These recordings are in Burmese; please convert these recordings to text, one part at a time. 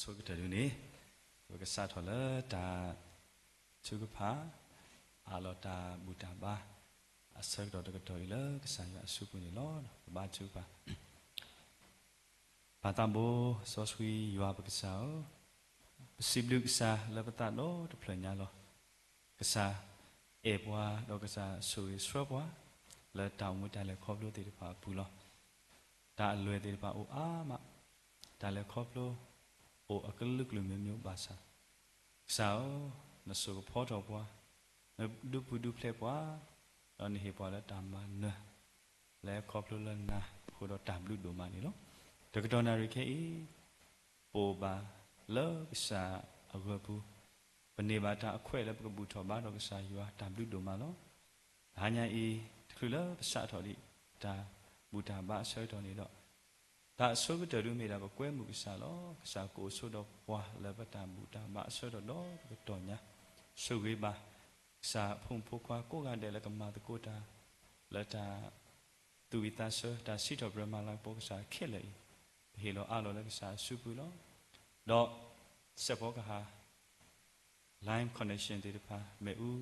ဆိုကတဲ့နေဝကစားထော်လာတာသူကဖာအာလောတာဘူတာဘာအစက်တော်တတော်လာကစားရအစုပုန်လောဘာချူပါဘာတဘောစောဆွီရွာပကစားစီဘလူကစားလပတာတော့တဖလညာလောကစားအေဘွားတော့ကစားဆိုရစရဘွားလက်တောင်မွတလည်းခေါပလို့တေတပါဘူးလောဒါအလွယ်တေတပါအိုအားမဒါလည်းခေါပလို့အိုအကလုကလူမျိုးမျိုးပါစားsao nó số phó trò qua nó đu phê quá rồi thì bỏ là tạm mà nè lẽ khóc luôn lên na hồi đó tạm lúc đồ mà này đó từ cái đó này cái bộ bà lỡ cái sa ở gần bu bên này bà ta khỏe là cái bu thọ bà đó cái sa vừa tạm lúc đồ mà đó hai nhà y cứ lỡ cái sa thọ đi ta bu ta bà sơi thọ này đó ta số cái trời mình là có quen một cái sa đó cái sa cổ số đó qua là bắt ta bu ta bà sơi đó cái trò nhá số cái bà sa phong phú qua cố gắng để là cái mà cô ta là ta tụi ta sơ ta sĩ thọ Brahma là bộ cái sa khét lại thì lo alo là cái sa super đó đó sẽ có cái ha line connection thì pa mẹ u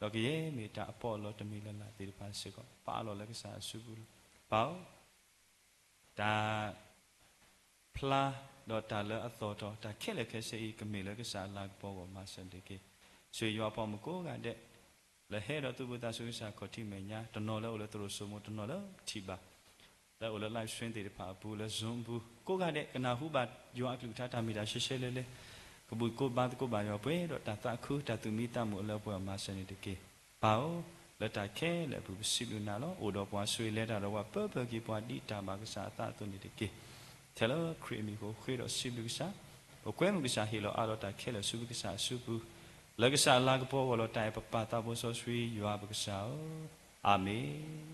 đó cái gì mẹ ta bỏ lo ta mi là thì pa sẽ có pa lo là cái sa super bảo ta pla đó ta lỡ ở đó ta khét lại cái gì cái mi là cái sa là bỏ vào mà sinh thì cái suy yếu bỏ một cố gắng để là hết đó tụi ta suy sa có thì mình nhá tụi nó là tụi số một tụi nó là thì ba là ở live stream thì pa bu là zoom bu cố gắng để cái nào hú bát yếu ác lực ta mi đã xí lên lên cái bu cố bát yếu bế đó ta khứ ta tụi mi ta một là bỏ mà sinh thì cái bảo là ta khé là bu xí luôn nào đó ở đó bỏ suy lên đó qua bơ cái bỏ đi ta mà cái sa ta tụi thì cái thế là creamy có khi đó xí luôn sa ở quên một cái sa hi lo ở đó ta khé là super cái sa super là cái sa là cái bộ vào tay papa ta bộ số suy yếu cái sa amen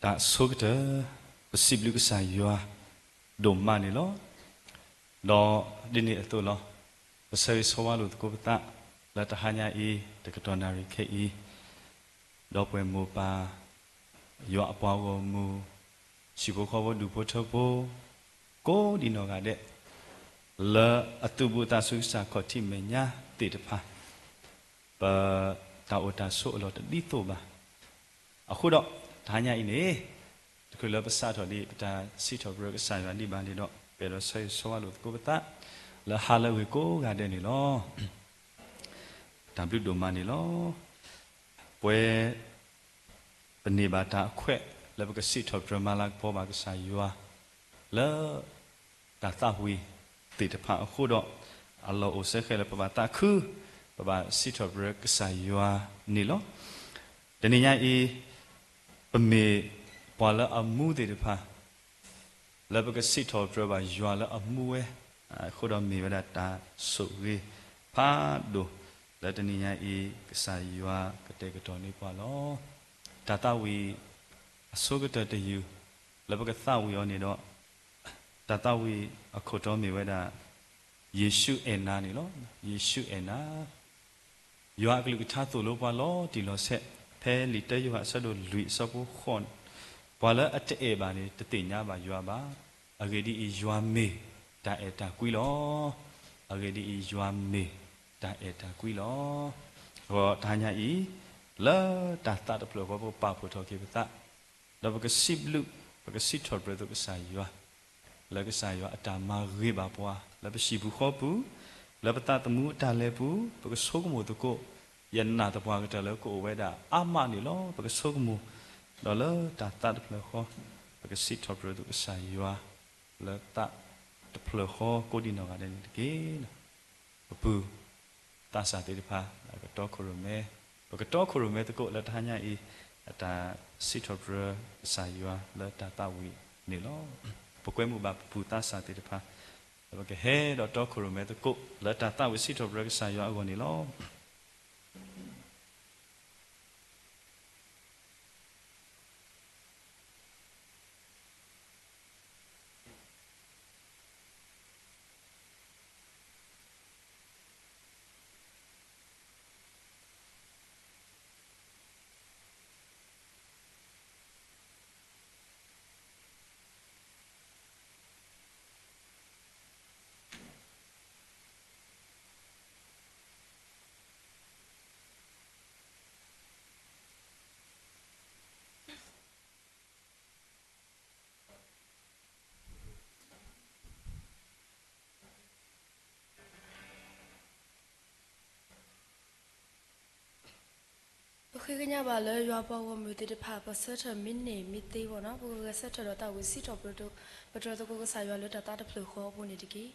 ta số cái đó xịp lưu cái xài vừa đổm mà này lo đó đi nè tôi lo và sau số vào lúc cô ta là ta hai nhà y để cái toàn này cái y đó quen mua ba vừa bao gồm mua chỉ có khó đủ bố thâu bố cố đi nó cái đấy là tu bố ta suy sa có team mình nhá tỷ được pa và tạo ta số là đi tổ ba ở khu đó hai nhà y nàyคือเราภาษาถอดีแต่สิทธิ์บริษัทวันนี้บางทีเนาะเป็นเราใช้สวัสดิ์กูเปต้าแล้วหาเราวิโก้กันเดนี่เนาะตามดูดูมานี่เนาะเว้ปนิบัติแควแล้วก็สิทธิ์บริมาลักพอบางสายยัวแล้วตาตาหุยติดผ่าคู่ดอกอัลลอฮฺอุเสกแล้วปบาตาคือปบาสิทธิ์บริษัทยัวนี่เนาะแต่นี่ยังอีปมีพอแล้วอามูติดพาแล้วก็สิทธิ์พระบายัวแล้วอามูเอคนเรามีเวลาตาสุริพาดูแล้วตอนนี้อีกสายยัวก็เตะก็ตอนนี้พอแล้วตาตาวีสุกเตะอยู่แล้วก็สาวยัวนี่เนาะตาตาวีคนเรามีเวลาเยซูเอ็นนานี่เนาะเยซูเอ็นนายัวก็ลูกท่าตัวลูกพอแล้วที่เราเสะแพ้ลิเตยัวสะดุดลุยสะบุขอนพอแล้วอัจเอบานี่ตติญญาบายัวบาอเกดียัวเมตาเอตากุยลออเกดียัวเมตาเอตากุยลอก็ทานยาอีแล้วตาตาตะพลก็ปาพุทโธกิปตะแล้วก็สิบลุก็สิทอดประตูก็สายยัวแล้วก็สายยัวอัตมาเรบาปัวแล้วไปสิบุขอปูแล้วตาตมูตาเลปูก็โซกมูตุโกยันนาตะปัวก็ตะแล้วก็เวดาอามานี่ลอก็โซกมูđó là ta ta được lời khó cái sự thọ bữa được sai quá là ta được lời khó cố đi nào cái này cái bự ta sai thì pa cái đó khổ mẹ cái đó khổ mẹ tôi cố là ta nhảy ý ta sự thọ bữa sai quá là ta ta vi nè lo bộ quên một bà bự ta sai thì pa cái hè đó khổ mẹ tôi cố là ta ta vi sự thọ bữa sai quá còn nè lo khi cái nhà bà lời do bao gồm từ phá bớt sợi min nề mít tây vào nó bữa cái sợi đó tao với xịt vào bữa đó tôi có xài vào lời ta được lời khó bữa này thì kí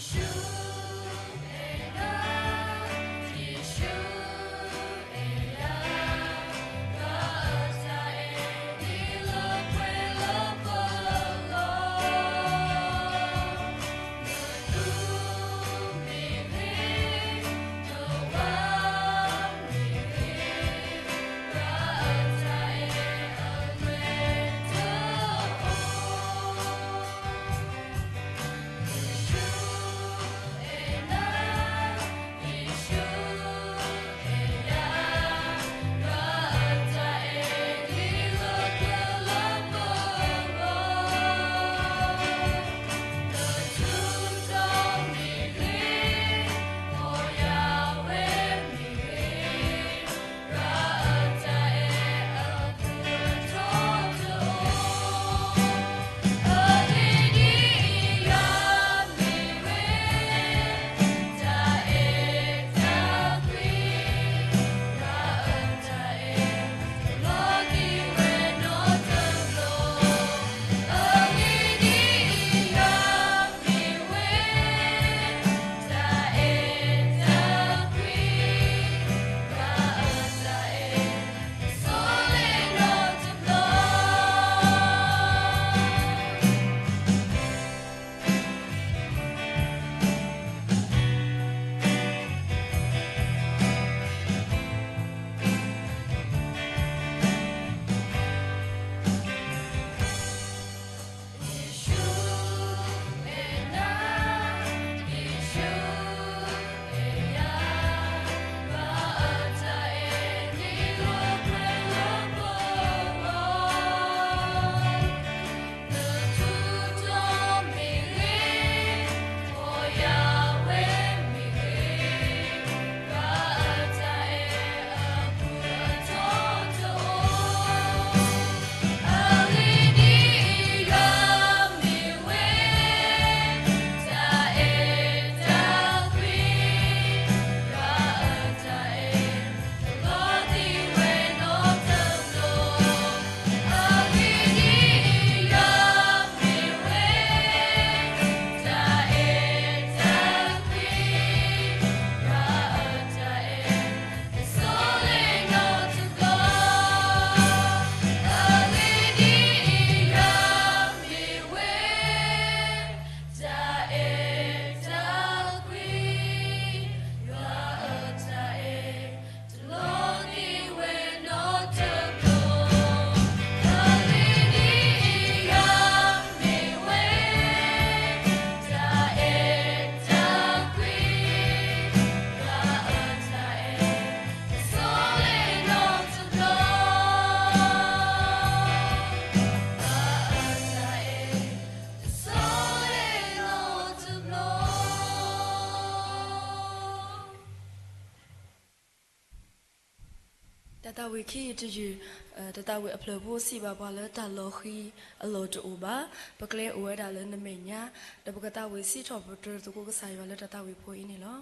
Yeshua, တာဝီခီတယူတတာဝီအဖလဖို့စီပါပါလဲတာလောခီအလောတူပါပကလဲအဝဲတာလဲနမေညာတပကတာဝီစီထော်ပတူတကိုကဆာရလဲတတာဝီဖိုးအင်းနေလော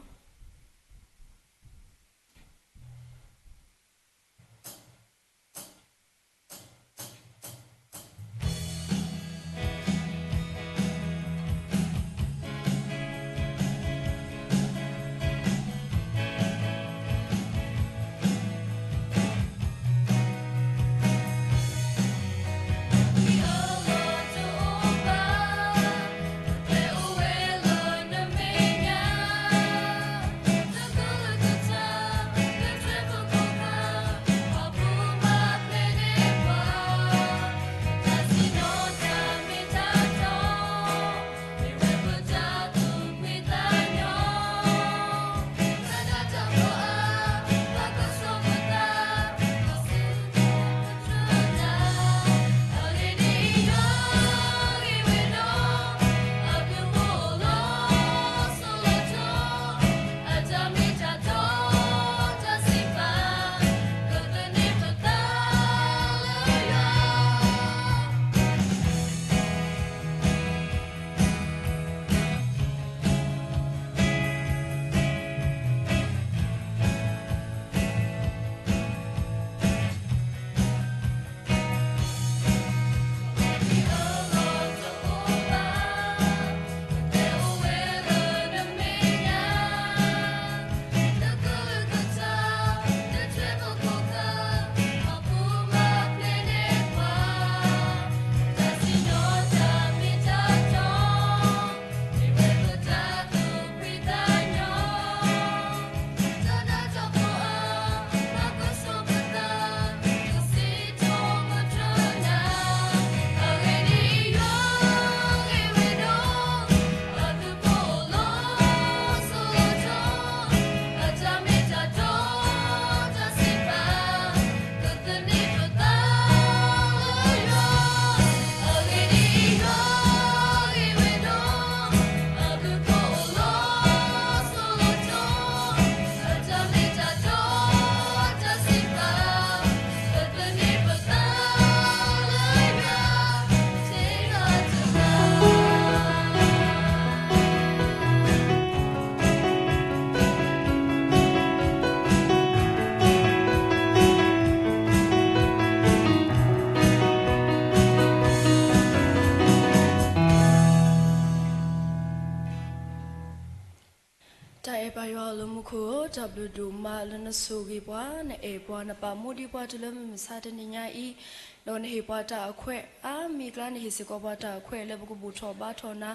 ပါရွာလုံးမခုတပ်လူဒူမာလနဆူဂီပွားနဲ့အေပွားနပါမူဒီပွားတလမစာတနေညာဤလောနေပွားတာအခွဲအာမီကလန်ဟီစကောပွားတာအခွဲလေဘကုဘူထောဘာထောနာ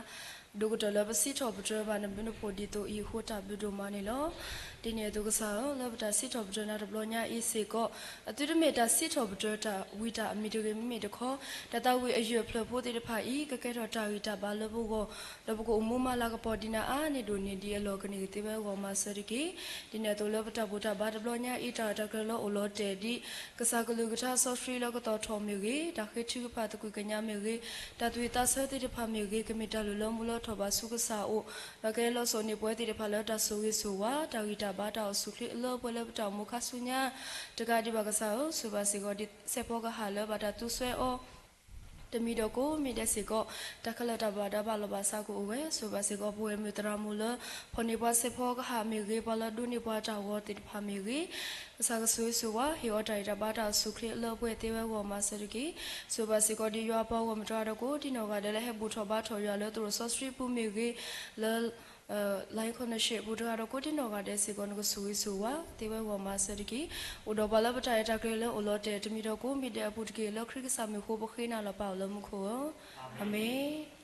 ဒုကတလဘစီထောပထဘာနဘနပိုဒီတိုဤဟိုတပ်လူဒူမာနေလောဒီနေဒုကဆာလဘတာစီထောပထနာဒဘလညာဤစေကောအတူတမေတာစီထောပထတာဝီတာအမီတကေမီတခောတတဝီအရွဖလဖို့တိတဖာဤကကဲတော်တာဝီတာဘာလဘကိုလဘကိုအမူမလာကပေါ်ဒီနာအာနေဒိုနေဒီအလောကနေတိဘဲဝမဆရကီဒီနေတိုလဘတာဘူတာဘာဒဘလညာဤတာတကလောအလောတေဒီကဆာကလူကတာဆော့ဖရီလောကတော်ထောမီဂီတာခေချူဖာတကူကညာမီဂီတသွေတာဆတိတဖာမီဂီကမီတာလူလောမူလောထောဘာစုကဆာအိုလကဲလောဆိုနေပွဲတိတဖာလောတာဆူဝီဆူဝါတာဝီတာဘာတာဆုခလီလောပွဲလဘတာမူခဆုညာတကဒီဘကဆာအိုဆူဘာစီကိုဒီစေဖောကဟာလောဘာတာတူဆွဲအိုတမီတော့ကိုမိတဲ့စီကတခလတာဘာဒါဘာလဘာစာကိုဝဲဆိုပါစီကပွဲမြတရာမူလဖနေပါစေဖောကဟာမီရေပါလဒူနီပါတာဝတိဖာမီရေစာကဆွေးဆိုဝါဟီအော်တိုင်တာဘာတာဆုခရလောပွဲတေဝဝမဆရကီဆိုပါစီကဒီရွာပေါ်ဝမတရာတော့ကိုဒီနောကလည်းဟဲဘူထောဘာထောရွာလဲသူဆော့စထရီပူမီရေလဲလိုင်းခွန်ရှိဘူတော့ကိုတင်တော့ကတဲ့စီကောနကဆူဝီဆူဝါတေဝဝမဆရကီဥဒဘလပတိုင်တာကလေးလောလောတဲ့တမီတော့ကိုမိတဲ့အပူတကေလောခရစ်ဆာမီခိုဘခိနာလပေါ့လမခိုအာမင်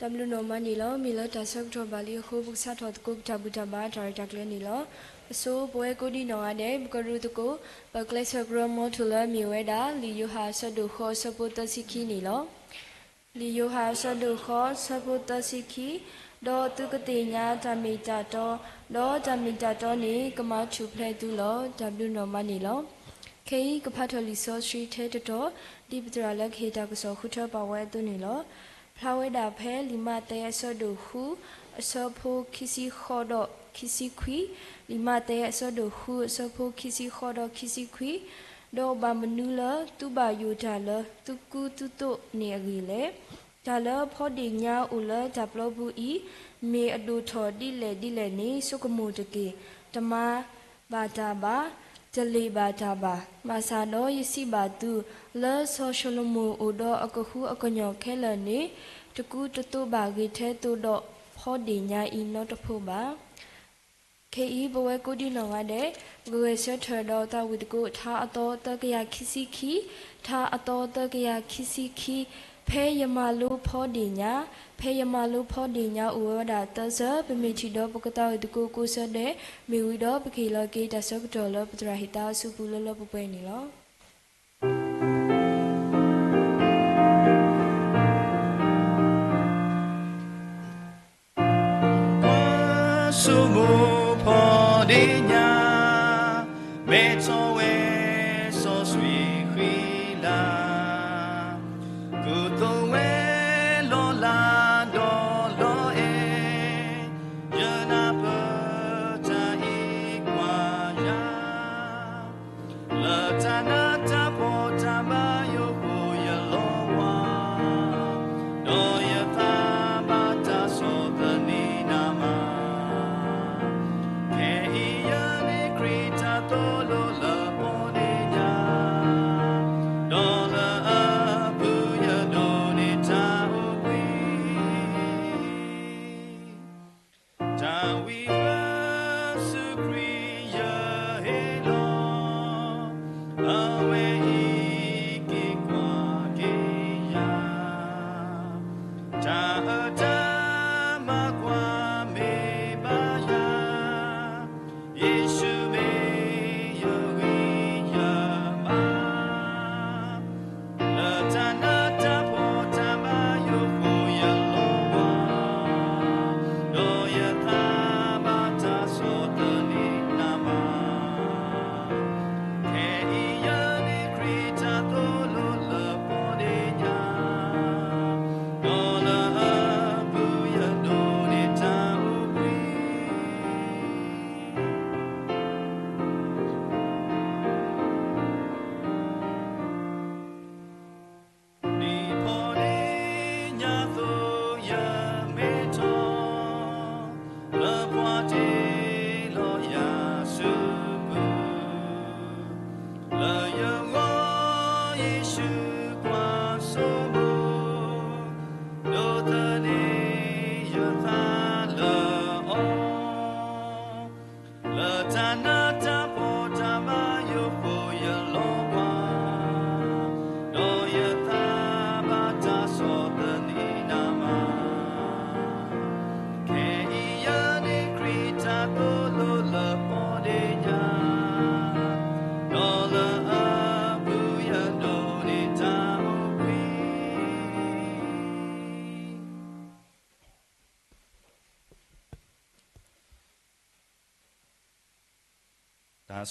တမလူနိုမနီလောမီလတာဆော့ထဘလီခိုဘုဆတ်တ်ကုတ်တဘူတဘာဒါရတာကလနီလောအစိုးပွဲကိုဒီနောအတဲ့ကရုတကိုပကလက်ဆဂရမောထူလာမီဝဲတာလီယိုဟာဆဒုခောဆပုတစီခီနီလော လီယိုဟာဆဒုခောဆဘုတစီခီဒေါ်တုကတိညာဓမီတာတော်ဒေါ်ဓမီတာတော်နေကမချူဖလဲတူလော W နော်မနီလောခေကဖတ်ထလီဆိုရှိထဲတော်ဒီပတရလက်ခေတာကစောခုထပါဝဲတူနေလောဖလာဝဲတာဖဲလီမတဲဆဒုဟုအစောဖိုခီစီခောတော့ခီစီခွီလီမတဲဆဒုဟုအစောဖိုခီစီခောတော့ခီစီခွီဒေါ်ဘာမနူလာတူဘာယူတာလတူကူတူတိုနေရီလေဒါလဖော်ဒီညာဦးလဂျပလဘူဤမေအဒူထော်ဒီလေနေစုကမှုတကေတမဘာတာဘာဂျလီဘာတာဘာမဆာနောယစီဘာတူလဲဆိုရှယ်မူအိုဒအကခုအကညောခဲလနေတကူတတူဘာဂီထဲတူတော့ဖော်ဒီညာဤနောတဖို့ပါခေဤဘဝကုဒီနောငါတဲ့ဂွေဆွထတော်တာဝိတကုထားအတော်တကရခီစီခီထားအတော်တကရခီစီခီဖဲယမလူဖောဒီညာဖဲယမလူဖောဒီညာဥဝဒတဇပမေချီတော်ပကတောတကူကိုဆတဲ့မေဝီတော်ပခေလကေတဆကတော်လပတရဟိတာစုပူလလပပွဲနေလောစုမှုဖော်ဒီညာမေသောဝဲစောဆွေခီလာကုသိုလ်ဝဲလောလာတော်လောအေယနာပတာဤကွာယာလာတနာတဘောတမယုကိုယလောဝါတော်ယသာဘာတာသောတနိနာမ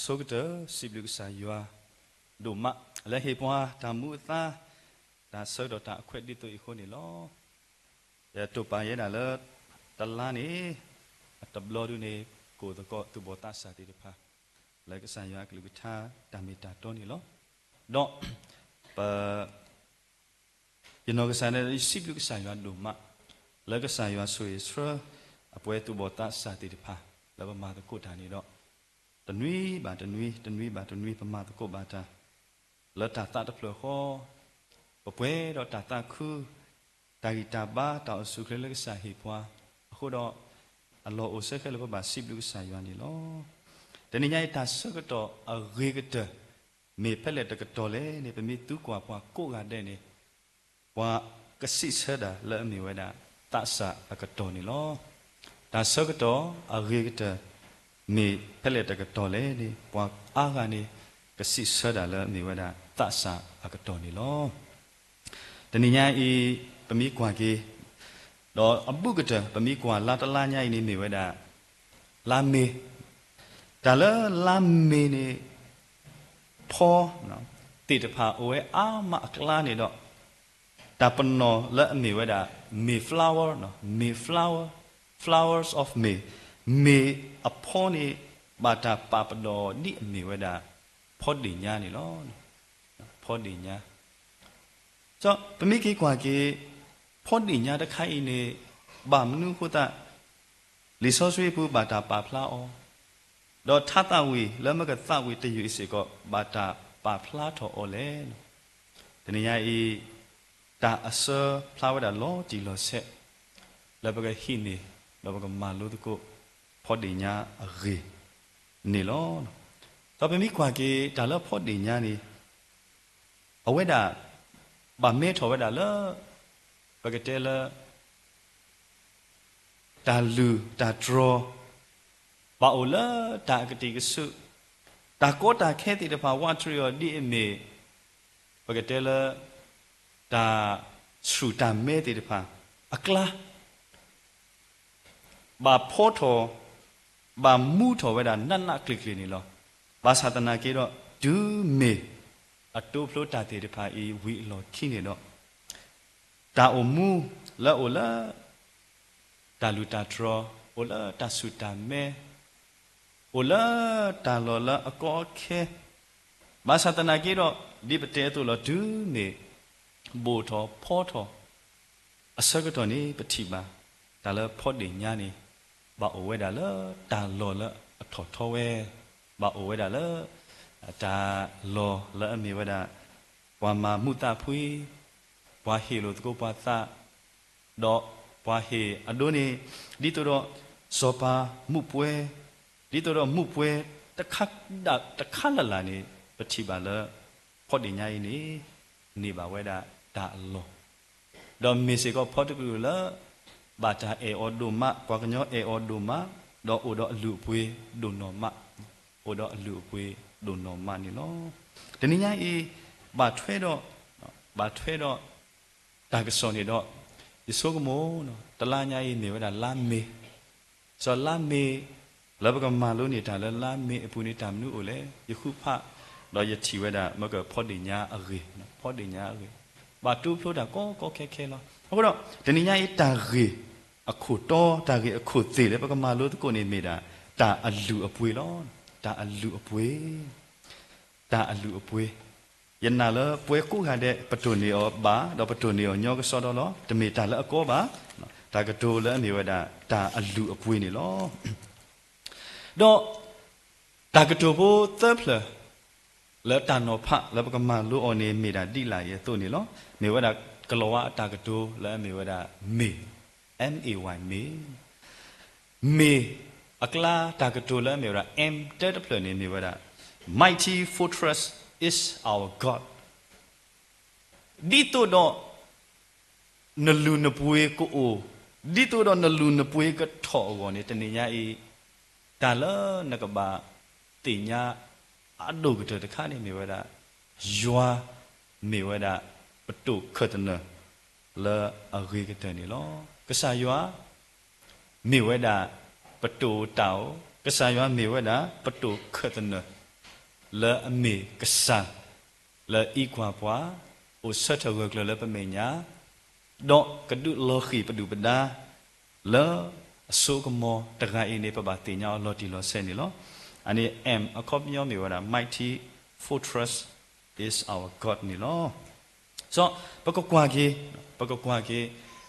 ဆုကတစိဘလုဆာယွာဒုမလဲဟေပွားတမှုသာဒါဆောဒတာအခွက်ဒီတူခုန်လောရတူပါရဲနာလတလာနေတဘလောဒုနေကိုတကောသူဘောတာစာတိတဖာလဲကဆာယွာကလူထာတမီတာတောနေလောတော့ပယနောကဆာနေစိဘလုဆာယွာဒုမလဲကဆာယွာဆွေစရအပွဲသူဘောတာစာတိတဖာလဲပမာတကုတာနေတော့တနွေဘာတနွေပမာတကုဘာတာလတတာတဖလခောပပွဲတော့တတာခုတာဂီတာဘာတောက်စုခရလကစာဟိပွားအခုတော့အလောအိုဆက်ခဲလပဘာစိဘလူစာယွာနီလောတနည်းညိုင်တာဆကတော့အဂေကတမေဖက်လက်တကတော်လေနေပမီတူကွာပွားကိုကတဲ့နေပွားကစိဆဒါလဲမီဝဒတဆာအကတော်နီလောတာဆကတော့အဂေကတမေဖက်လက်တကတော်လေနေပွားအားကနေကစိဆဒါလဲမီဝဒတဆာအကတော်နီလောတနည်းညိုင်ဤ ปมีกว่ากีดออบุกเตปมีกว่าลาตลาญานี่มีไว้ดาลาเมแต่ละลาเมนี่พอเนาะติดพาเอาไว้อ้ามากลานี่ดอกแต่ปนนอและมีไว้ดามี flower เนาะมี flowers of me มีอพอนี่บาตาปาปดอนี่มีไว้ดาพอดีญานี่เนาะพอดีญาจ้ะปมีกี่กว่ากีพอดีญาตะไคนี่บามนุคุตะลิซอสวีผู้บาตาปาพลาอดอทัตวีแล้วมันก็ตาวีตอยู่สิก็บาตาปาพลาทอเลนทีนี้ยาอีตาอเซอพลาวดาโลจีโลเซแล้วมันก็หินี่แล้วมันก็มาลุตุกุพอดีญาอรีนี่ล้อต่อไปมีกว่ากีตาละพอดีญานี่เอาไว้ดาบาเมทอไว้ดาละปกติละตาลูตาดรอบาโอละตากติกสุตาโกตาแค่ติดภาวะทริโอดีเอเมปกติละตาสุตาเมติดภาอักลาบาโพทอบามูทอไว้ดานั่นนักคลิกนี่หรอบาสาตนาเกดอดูเมอตุพลุตาติดภาอีวิโลขี้นี่ดอตาโอมูละโอละตาลูตาทรอโอละตาสุตาเมโอละตาลอละอโกเคบาสาตนาเกดอดิปเตตุลอดูเมโบทอพอทออสกตอนี่ปฏิบาตาละพอดีญานี่บาโอเวดาละตาลอละทอทอเวบาโอเวดาละตาลอละอมีเวดาวามามุตาพุยวาเฮโลตโกปาตาดอวาเฮอโดนีดิโตรโซปามุปเวดิโตรมุปเวตะคักดะตะคัลลานี่ปฏิบาละพอดีญานี่นี่บาเวดาตาลอดอมิสิก็พอตกุละบาตาเออโดมะกว่ากญอเออโดมะดอโอดอลุปเวโดนอมะโอดอลุปเวโดนอมะนี่ลอตะนี้ญาอีบาทเวดอบาทเวดอตากสอนี่ดอยิโซกโมเนาะตะลาญาอีนี่เวดาลาเมซอลาเมแล้วก็มาลุนี่ตาลาเมอปุนิตามนุโอเลยยคุพะดอยทีเวดามะก็พอดีญาอรีพอดีญาอรีบาตุพลุดาก็แค่ๆลอဟုတ်တော့တနည်းအားတာရီအခုတော့တာရီအခုသေးလေပကမာလို့တကိုနေမိတာတာအလူအပွေလောတာအလူအပွေတာအလူအပွေယနာလပွေကုခတဲ့ပတုနေရောဘာတော့ပတုနေရောညောကစောတော့လောတမေတာလအကောပါတာကတိုလနေဝဒတာအလူအပွေနေလောတော့တာကတိုဖို့သပ်ဖလแล้วตานอพะแล้วก็มาลูออเนเมดาดิลาเยตัวนี่เนาะเมวดากลวะตากตูแล้วเมวดาเม M A Y เมอักลาตากตูแล้วเมวดา M เตตเพลนี่เมวดา Mighty fortress is our God ดิตัวดอนลูนปุยกูโอดิตัวดอนลูนปุยก็ถอวนี่ตะนี่ญาอีตาละนกบะติญาအဒုကတခါနေမြေဝဒယွာမြေဝဒပတုခတ်နလာအဂိကတနေလောကဆာယွာမြေဝဒပတုတောကဆာယွာမြေဝဒပတုခတ်နလာအမေကဆာလာဤကွာပွားဥဆတ်ထဝကလပမေညာတော့ကဒုလောခိပဒုပဒါလာအဆုကမောတခါအင်းနေပပတိညာလောတီလောဆဲနေလောอันนี้ M อคอบยอมีว่า mighty fortress is our God นี่ลอso ปะกกว่ากี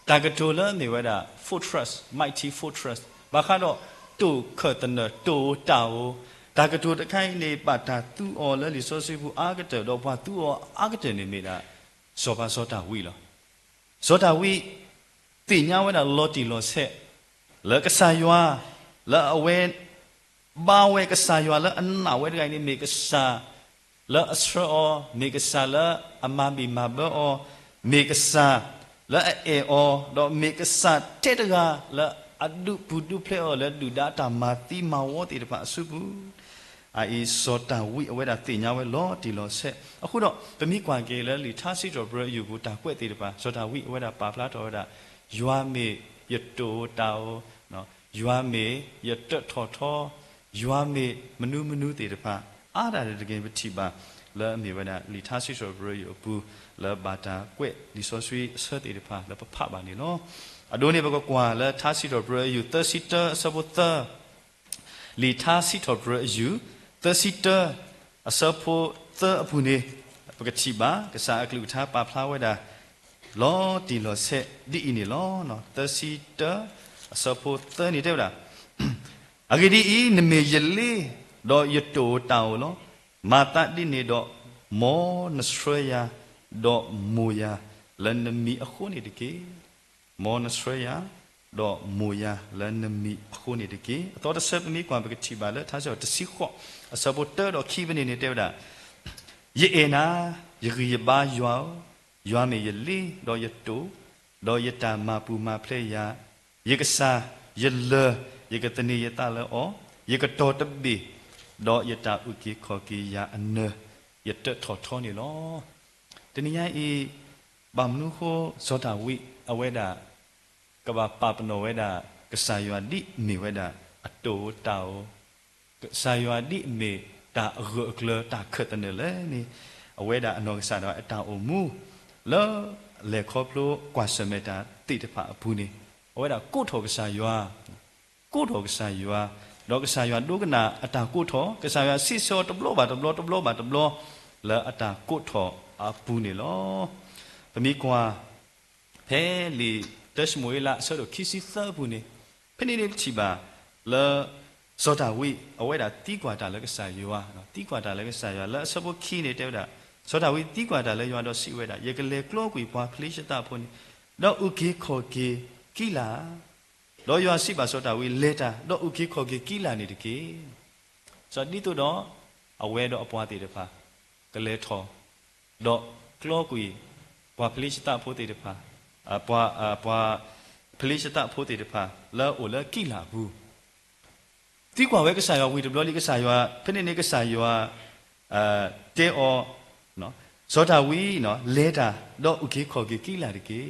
ตากะโตละมีว่า fortress mighty fortress บาคาดอตุขะตนะตุตาโอตากะโตตะไคနေปาตาตุออละลิโซซิဘူးအာကတတော့ဘာตุออအာကတနေမိတာစောပါစောတာဝီလောစောတာဝီတိညာဝဲတာလောတီလောဆက်လကဆာယွာလအဝဲบ้าเวกษายละอันน่าเวกไงนี่เมกษาละอัสรอเมกษาละอามาบิมาเบอเมกษาละเออดอเมกษาเทตกาละอดุปุดุเพลอละดุดาตามาติมาวติตปะสุบุ ai sota wi aweda tinya we lo ti lo se aku do pemi kwa ke le li tha si do bro yu ku ta kwet ti de ba sota wi aweda pa phla do da ywa me yato tao no ywa me yatot tho tho ywa me manu ti de ba a da de gen ti ba le mi weda li tha si do bro yu pu le ba ta kwet li so sui se ti de ba le pa pha ba ni lo ado ne ba kwa le tha si do bro yu ta si ta sabota li tha si do bro yu the sitter a suppo the apune pagachiba kasa aklu tha pa phla weda lo ti lo se di ini lo no the sitter a suppo the ni de da agidi I nme yele do yato taw lo mata di ni do mo nasraya do moya lan mi akho ni de ke mo nasraya do moya lan mi akho ni de ke to the sep mi kwa pagachiba le tha so the si kho a supporter do khi bani ni de da ye ena ye ba ywa me ye li do ye to do ye ta ma pu ma phle ya ye ka sa ye le ye ka tani ye ta le o ye ka to ta bi do ye ta u ki kho ki ya an ye te tho tho ni lo tani ya I bam nu ho so ta wi a we da ka ba pa pno we da ka sa ywa di mi we da a to ta o saya di me ta ggle ta khatane le ni aweda anong sa da ta omu le khoplo kwa semeta ti de pha apu ni aweda ko tho ka sa ywa do ka sa ywa do kana ata ko tho ka sa ywa si so tblo ba le ata ko tho apu ni lo pami kwa phe li tesmoi la so do kisi sa bu ni phe ni chi ba le sota wi aweda ti kwa ta le ka sa ywa no ti kwa ta le ka sa ywa le sabu khi ni te da sota wi ti kwa ta le ywa do si weda ye ka le klo kwi pwa phli ta phun do u ki kho ki kila do ywa si ba sota wi later do u ki kho ki kila ni de ke so ni to do awe do apwa ti de pha ka le tho do klo kwi pwa phli ta phu ti de pha pwa phli ta phu ti de pha le o le kila bu ti kwa we ka sa ywa wi de blo li ka sa ywa phine ni ka sa ywa te o no sota wi no later do u ki kho ki kila de ke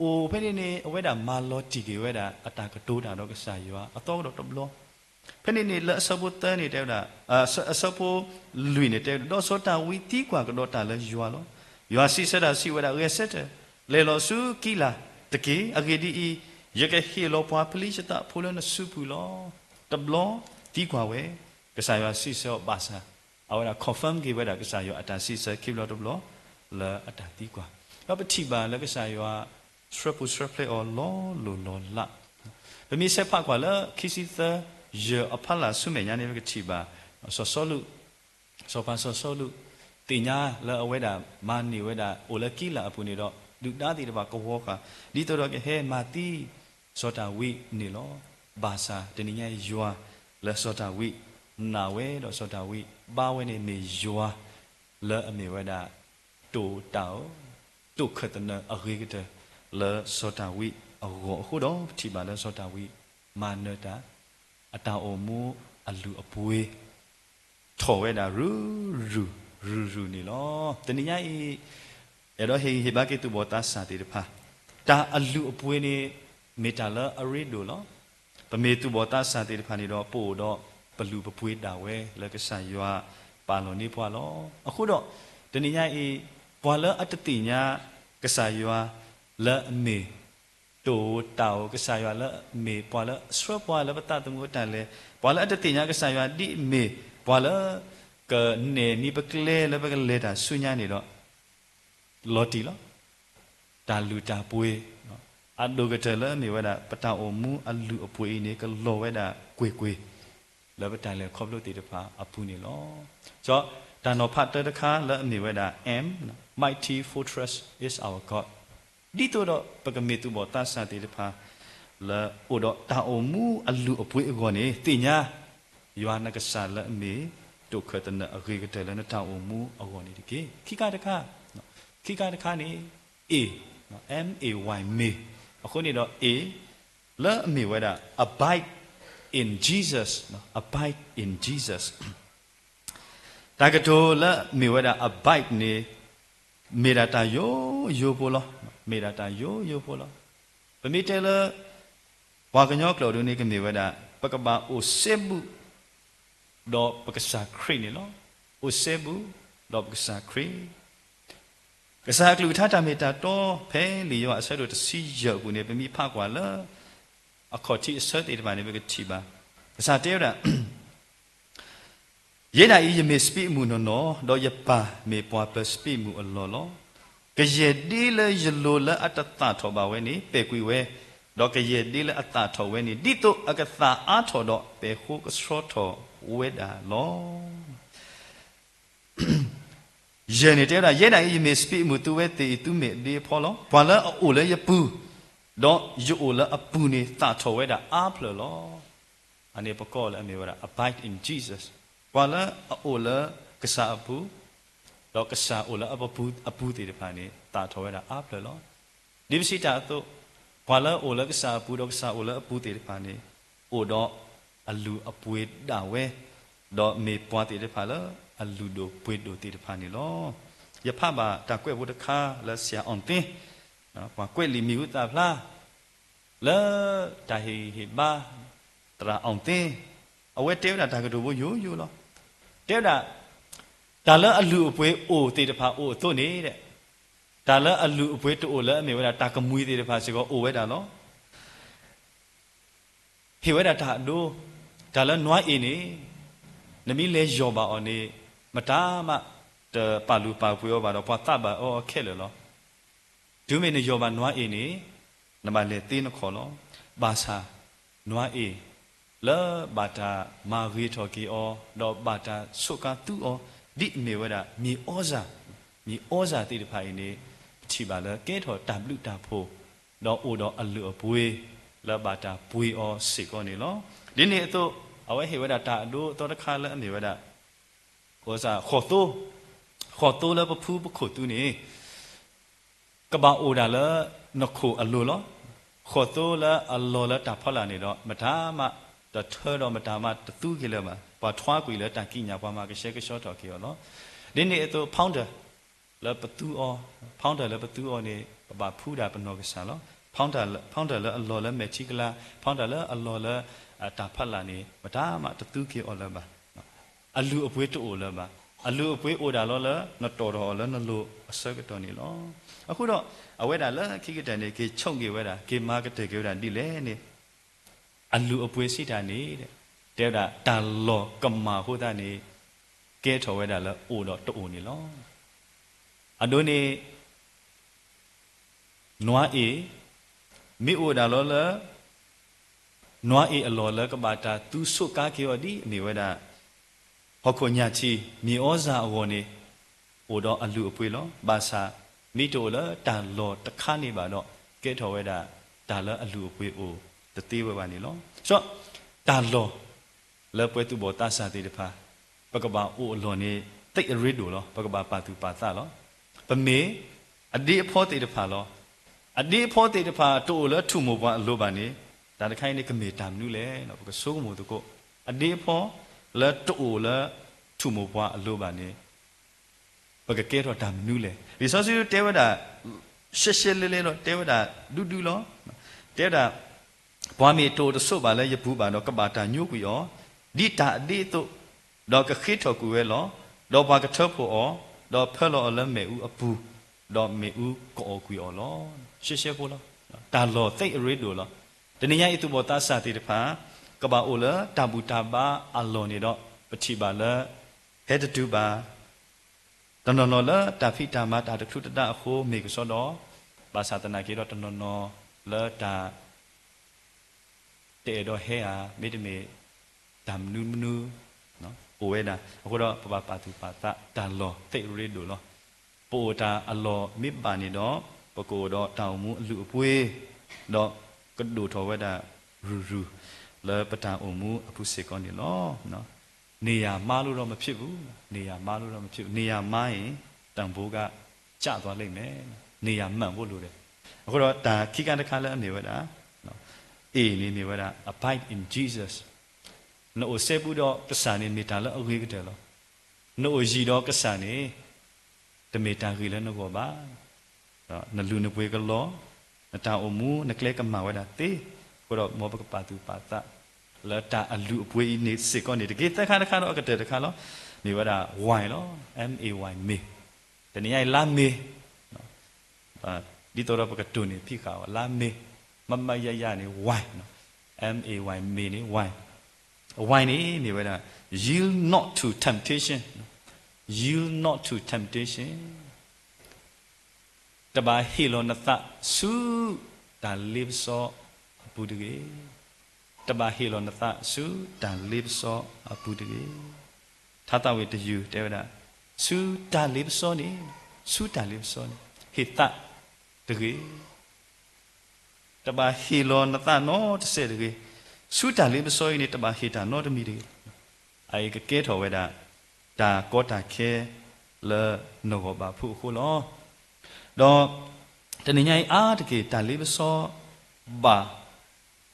o phine ni aweda ma lo ti ke weda ata ka to da do ka sa ywa ato do to blo phine ni le sabu ta ni te da sabu lui ni te do sota wi ti kwa ka do ta le ywa lo ywa si sa da si weda re set le lo su kila de ke agedi I ye ke he lo pwa phli ta phulo na su pu lo tablo ti kwa we ka sa ywa si so ba sa aweda confirm ke weda ka sa ywa ata si sa ke lo tablo le ata ti kwa lo pa thi ba le ka sa ywa strap play or lo la be mi se pa kwa le kisi the ye aphala su me nya ne ka thi ba so lu ti nya le aweda mani weda o le ki la apu ni do du da ti de ba ko wo ka di to do ke he ma ti sota wi ni lo ba sa de ni nya ywa le sota wi na we do sota wi ba we ni me ywa le a me weda to tao to khatana a ge ke de le sota wi a go khu do thi ba le sota wi ma na ta ata o mu a lu a pwe tho we da ru ni lo de ni nya I e do he ba ke tu bo ta sa ti de pha ta a lu a pwe ni me ta la a ri do lo pa me tu bo ta sa ti de pha ni do po do pa lu pa pwe da we le ka sa ywa pa lo ni pwa lo a khu do de ni nya I pwa la at ti nya ka sa ywa le me to tao ka sa ywa le me pwa la swa pwa la pa ta tu ngo ta le pwa la at ti nya ka sa ywa di me pwa la ka ne ni pa kle le pa ka le ta su nya ni do lo ti lo ta lu ta pwe no a do ka te le me wa da pa ta o mu a lu a pwe ni ka lo wa da kwe le pa ta le khop lo ti de pha a pu ni lo so ta no pha te de kha le me wa da mighty fortress is our God di to do pa ka me tu bo ta sa ti de pha le o do ta o mu a lu a pwe go ni ti nya ywa na ka sa le me to kha ta na a ge ka te le na ta o mu a go ni de ke ki ka de kha ni A MAY me အခုနေတော့ A လဲအမေဝဲတာ abide in Jesus နော် abide in Jesus ဒါကတော်လာမြေဝဒ abide နေမေရတာယောပိုလောမေရတာယောပိုလောပမိတဲလဝါကညောကလောဒုန်နေကမြေဝဒပကဘာအိုဆေဘူတော့ပကစာခရီနေလောအိုဆေဘူတော့ပကစာခရီကစားကလူထတာမေတာတော့ဖဲလီယောအဆက်တို့တစီယောဘူးနေပမိဖကွာလာအခတိအဆက်တေတပါနေဘကတိပါကစားတဲရယေနာဤယမေစပိမှုနော်တော့ယပါမေပွားပစပိမှုအလောလောကယေဒီလေယလိုလအတတထောပါဝဲနေပေကွေဝဲတော့ကယေဒီလေအတထောဝဲနေဒီတော့အကသာအားထောတော့ပေခုကစောထောဝဲတာလောယေနေတဲ့ယေနာဤမေစပိမှုသူဝဲတေသူမေဒီဖောလောဘွာလာအိုလေယပူတော့ယူလာအပူနေတာထောဝဲတာအားဖလောအနေပကောလေအမေဝရ abide in Jesus wala ola kasa apu lo kasa ola apu ti de phane ta thowe da aplo lo dibsita to wala ola kasa apu do kasa ola apu ti de phane o do alu apwe da we do me pwa ti de phala alu do pwe do ti de phane lo ya pha ba ta kwet bu de kha la sia on tin na kwa kwet li mi u ta phla la ta hi ba tra on tin awe te da ta ka do bo yo loတဲ့ဒါလအလူအပွဲအိုတေတဖာအိုသွနေတဲ့ဒါလအလူအပွဲတိုလအမေဝဒတာကမွေးတေတဖာစီကောအိုဝဲတာနော်ဟေဝဲတာဒိုဒါလနွားအင်းနေနမီလဲယောပါအော်နေမတားမတပါလူပါပွေောပါတော့ပွာတပါအော်ခဲလေလောဒုမေနေယောပါနွားအင်းနေနမလဲသေးနခေါ်လောဘာသာနွားအင်းla bata mari thoki o do bata suka tu o di me wada mi oza ti de phai ni chi ba la ke tho w ta pho do o do alu apwe la bata pwe o sit ko ni lo di ni to awe he wada ta do to da kha la me wada ko sa kho to la pa phu pa kho tu ni ka ba o da la no kho alu lo kho to la allo la ta pha la ni do ma tha ma the third of Madama, the two kiloma, but Twaquilla, Takinia, Pamaka, Shake a shot of Kiolo. Then it pounder, Lapatu or pounder, Lapatu on a about Puda Panogasalo, pounder, a lola, Mechicala, pounder, a lola, a tapalani, Madama, the two kiloma. A lu of way to Olama, a lu of way Oda Lola, not Toro, no lu, a circuit on it all. A kudo, a weather, kick it and a gate chunky weather, gave market take you and delay. အလူအပွေစီတာနေတဲ့တဲ့တာလောကမာဟိုတာနေကဲထော်ဝဲတာလဲအိုတော့တူနေလောအဒိုနေနွားအေမိအိုတာလောလဲနွားအေအလောလဲကဘာတာသူစုကားကေော်ဒီနေဝဲတာဟောခုညာချီမြေဩဇာအဝေါ်နေအိုတော့အလူအပွေလောဘာသာမိတိုလဲတာလောတခါနေပါတော့ကဲထော်ဝဲတာတာလဲအလူအပွေအိုတတိဝဘာနေလောဆိုတာလောလဲပွဲသူဘောတာစာတိတဖာပကဘာအိုလောနေတိတ်အရစ်တို့လောပကဘာပါသူပါသလောပမေအဒီအဖို့တိတဖာလောအဒီအဖို့တိတဖာတိုလဲထုမောဘအလိုပါနေဒါတခိုင်းနေကမေတာမနုလဲနော်ပကဆိုးမို့သူကိုအဒီအဖို့လဲတိုလဲထုမောဘအလိုပါနေပကကဲတော့တာမနုလဲဒီဆိုစီတဲဝဒါရှက်ရှက်လေးလေးတော့တဲဝဒါဒူဒူလောတဲဒါဘွားမီတိုတဆုပ်ပါလဲရဘူးပါတော့ကဘာတာညုကွေရောဒီတာဒီတို့တော့ကခိထော်ကူဝဲလောတော့ဘာကထဖို့အောတော့ဖဲလောလဲမဲဦးအပူတော့မဲဦးကောကွေအောလောရှက်ရှက်ဖို့လောတာလောသိအရစ်တို့လောတနည်းရဤသူဘောတာစာတိတဖာကဘာအိုလာတာဘူတာဘာအလောနေတော့ပတိပါလဲဟဲ့တူပါတနော်နော်လာတာဖီတာမတာတခုတတအခိုးမေကစောတော့ဘာသာတနာကေတော့တနော်နော်လာတာတဲ့တော့ဟဲဟာမိတမေဒမ်နူမနူနော်အိုဝဲတာအခုတော့ပပပါတူပါတာတာလောတိတ်ရီဒိုလောပိုတာအလောမိပါနေတော့ပကိုတော့တောင်မှုအလူအပွေးတော့ကဒူထောဝဲတာရူရူလဲပတန်အုံမှုအဖုစေကောနေလောနော်နေရမားလို့တော့မဖြစ်ဘူးနေရမားလို့တော့မဖြစ်ဘူးနေရမားရင်တန်ဖိုးကကျသွားလိမ့်မယ်နေရမှန်ဖို့လိုတယ်အခုတော့ဒါခိကန်တခါလဲအနေဝဲတာနော်အေးနေဝဲတာ abide in Jesus no o sebu do kasani meta la agri ke lo no o ji do kasani de meta gri la no go ba na lu na pwe ka lo na ta o mu na kle ka ma wa da te ko do mo ba ka pa tu pa ta la ta a lu pwe ni se ko ni de ke ta kha no ka te kha lo ni wa da y lo m a y me de ni ai la me di to do ba ka tu ni phi kha wa la me ma ma ya ya ni y no m a y me ni y why ni whether yield not to temptation yield not to temptation taba hilo nata su da live so apudige taba hilo nata su da live so apudige thata we to you tewada su da live so ni su da live so ni hita dige taba hilo nata no to say dige su ta le so ni ta ba hita no de mi de ai ke ke tho we da da ko ta khe le no go ba phu khu lo do de ni nyai a de ke ta le so ba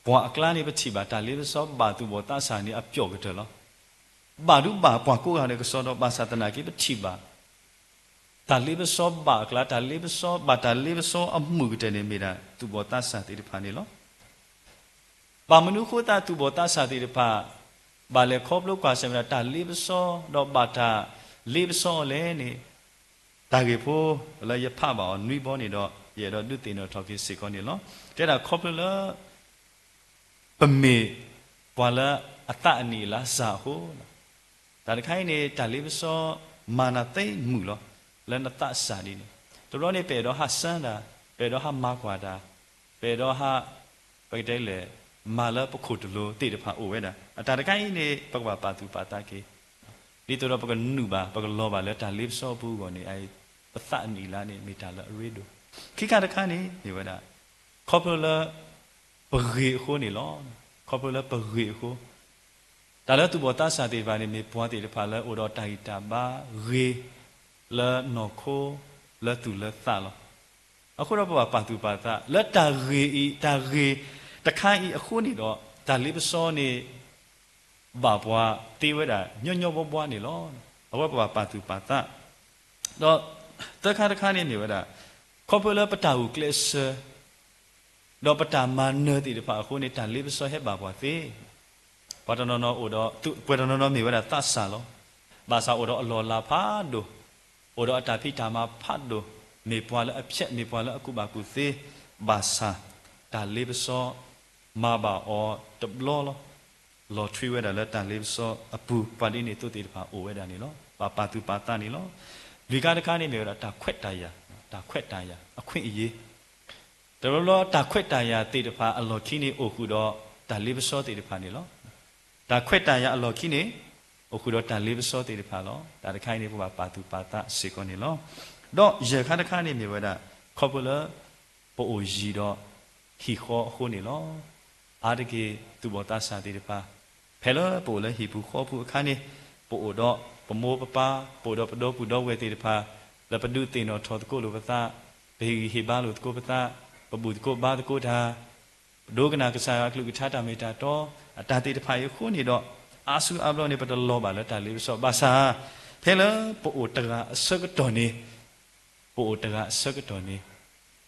bwa akla ni ba chi ba ta le so ba tu bo ta sa ni a pyo ke de lo ba du ba bwa ko ga ne ke so do ba sa ta na ke ba chi ba ta le so ba akla ta le so ba ta le so a mu ke de ni mi da tu bo ta sa ti de pha ni lo ba manu ko ta tu bo ta sa ti de pha ba le khop lo kwa sem na ta live so do ba ta live so le ni ta ge pho la ya pha ba nui bo ni do ye do du tin do thok ki se ko ni lo te da khop lo pa me bwa la ata ani la sa ho da de khai ni ta live so ma na tai mu lo la na ta sa ni to lo ni pe do ha san da pe do ha ma kwa da pe do ha pe dai leมาแล้วปขุดโลติดพาโอเวนะแต่ตะไคร้นี่ปกว่าปาตุปาตาเกนี่ตัวเราปกนูบาปกโลบาแล้วตาลิฟซอบูก่อนนี่ไอ้ปะตะนีลานี่มีตาละเรโดခိကတခါนี่ဒီဝဒခေါပလပရိခိုนี่လောခေါပလပရိခိုဒါလည်းသူဘောတဆာတိပါနေမြေပွားတိတဖာလဲဩတော်တိုင်တာပါရေလနောခိုလတူလသလောအခုတော့ပါตุပါတလက်တာရေဤတာရေตะไคร้အခုนี่တော့ဒါလေးပစောနေဘာဘွားတေးဝဲတာညွတ်ဘွားနေလောအဝဲပါသူပါတတော့တခါနေနေဝဲတာခေါပလပတာဟုကလစ်တော့ပတာမနတိတဖာအခုနေဒါလေးပစောဟဲ့ဘာဘွားသေးဘာတနော်ဩတော့သူပွေတနော်မြေဝဲတာသတ်ဆာလောဘာသာဩတော့အလောလာဖာဒိုဩတော့အတာဖိတာမဖတ်ဒိုမေပွားလအဖြက်မေပွားလအခုဘာကုသေးဘာသာဒါလေးပစောมาบ่าอตบล้อลอทรีเวดาละตาเลฟซออปูปาดินี่ตุติตพาโอเวดานี่ลอปาตุปาตานี่ลอลีกาตะคานี่เมยตาခွက်ตายาตาခွက်ตายาอခွင့်အရေးတလောလောตาခွက်ตายาติตพาอลอခိนี่โอခုดอตาเลฟซอติตพานี่ลอตาခွက်ตายาอลอခိนี่โอခုดอตาเลฟซอติตพาลอตาตะไคนี่ปปาตุปาตาเสกอนี่ลอดอเยคาตะคานี่เมยวดาคอปลปโอยีดอฮีขอခုนี่ลออาดเกตุบตาสาติปาเพลโปเลหิบุขอผู้คันนี่โปโอดอปโมปปาโปดอปดอปุดอเวติปาละปดุตินอทอตโกโลปตาเบหิบาโลตโกปตาปบุตโกบาตโกทาโดกนากษากลุกชาตาเมตาตออตาติปายခုนี่ดออาสุอับลอนี่ปตลอบาละตาลิซอบาซาเพลโปโอตกะสกตอนี่โปโอตกะสกตอนี่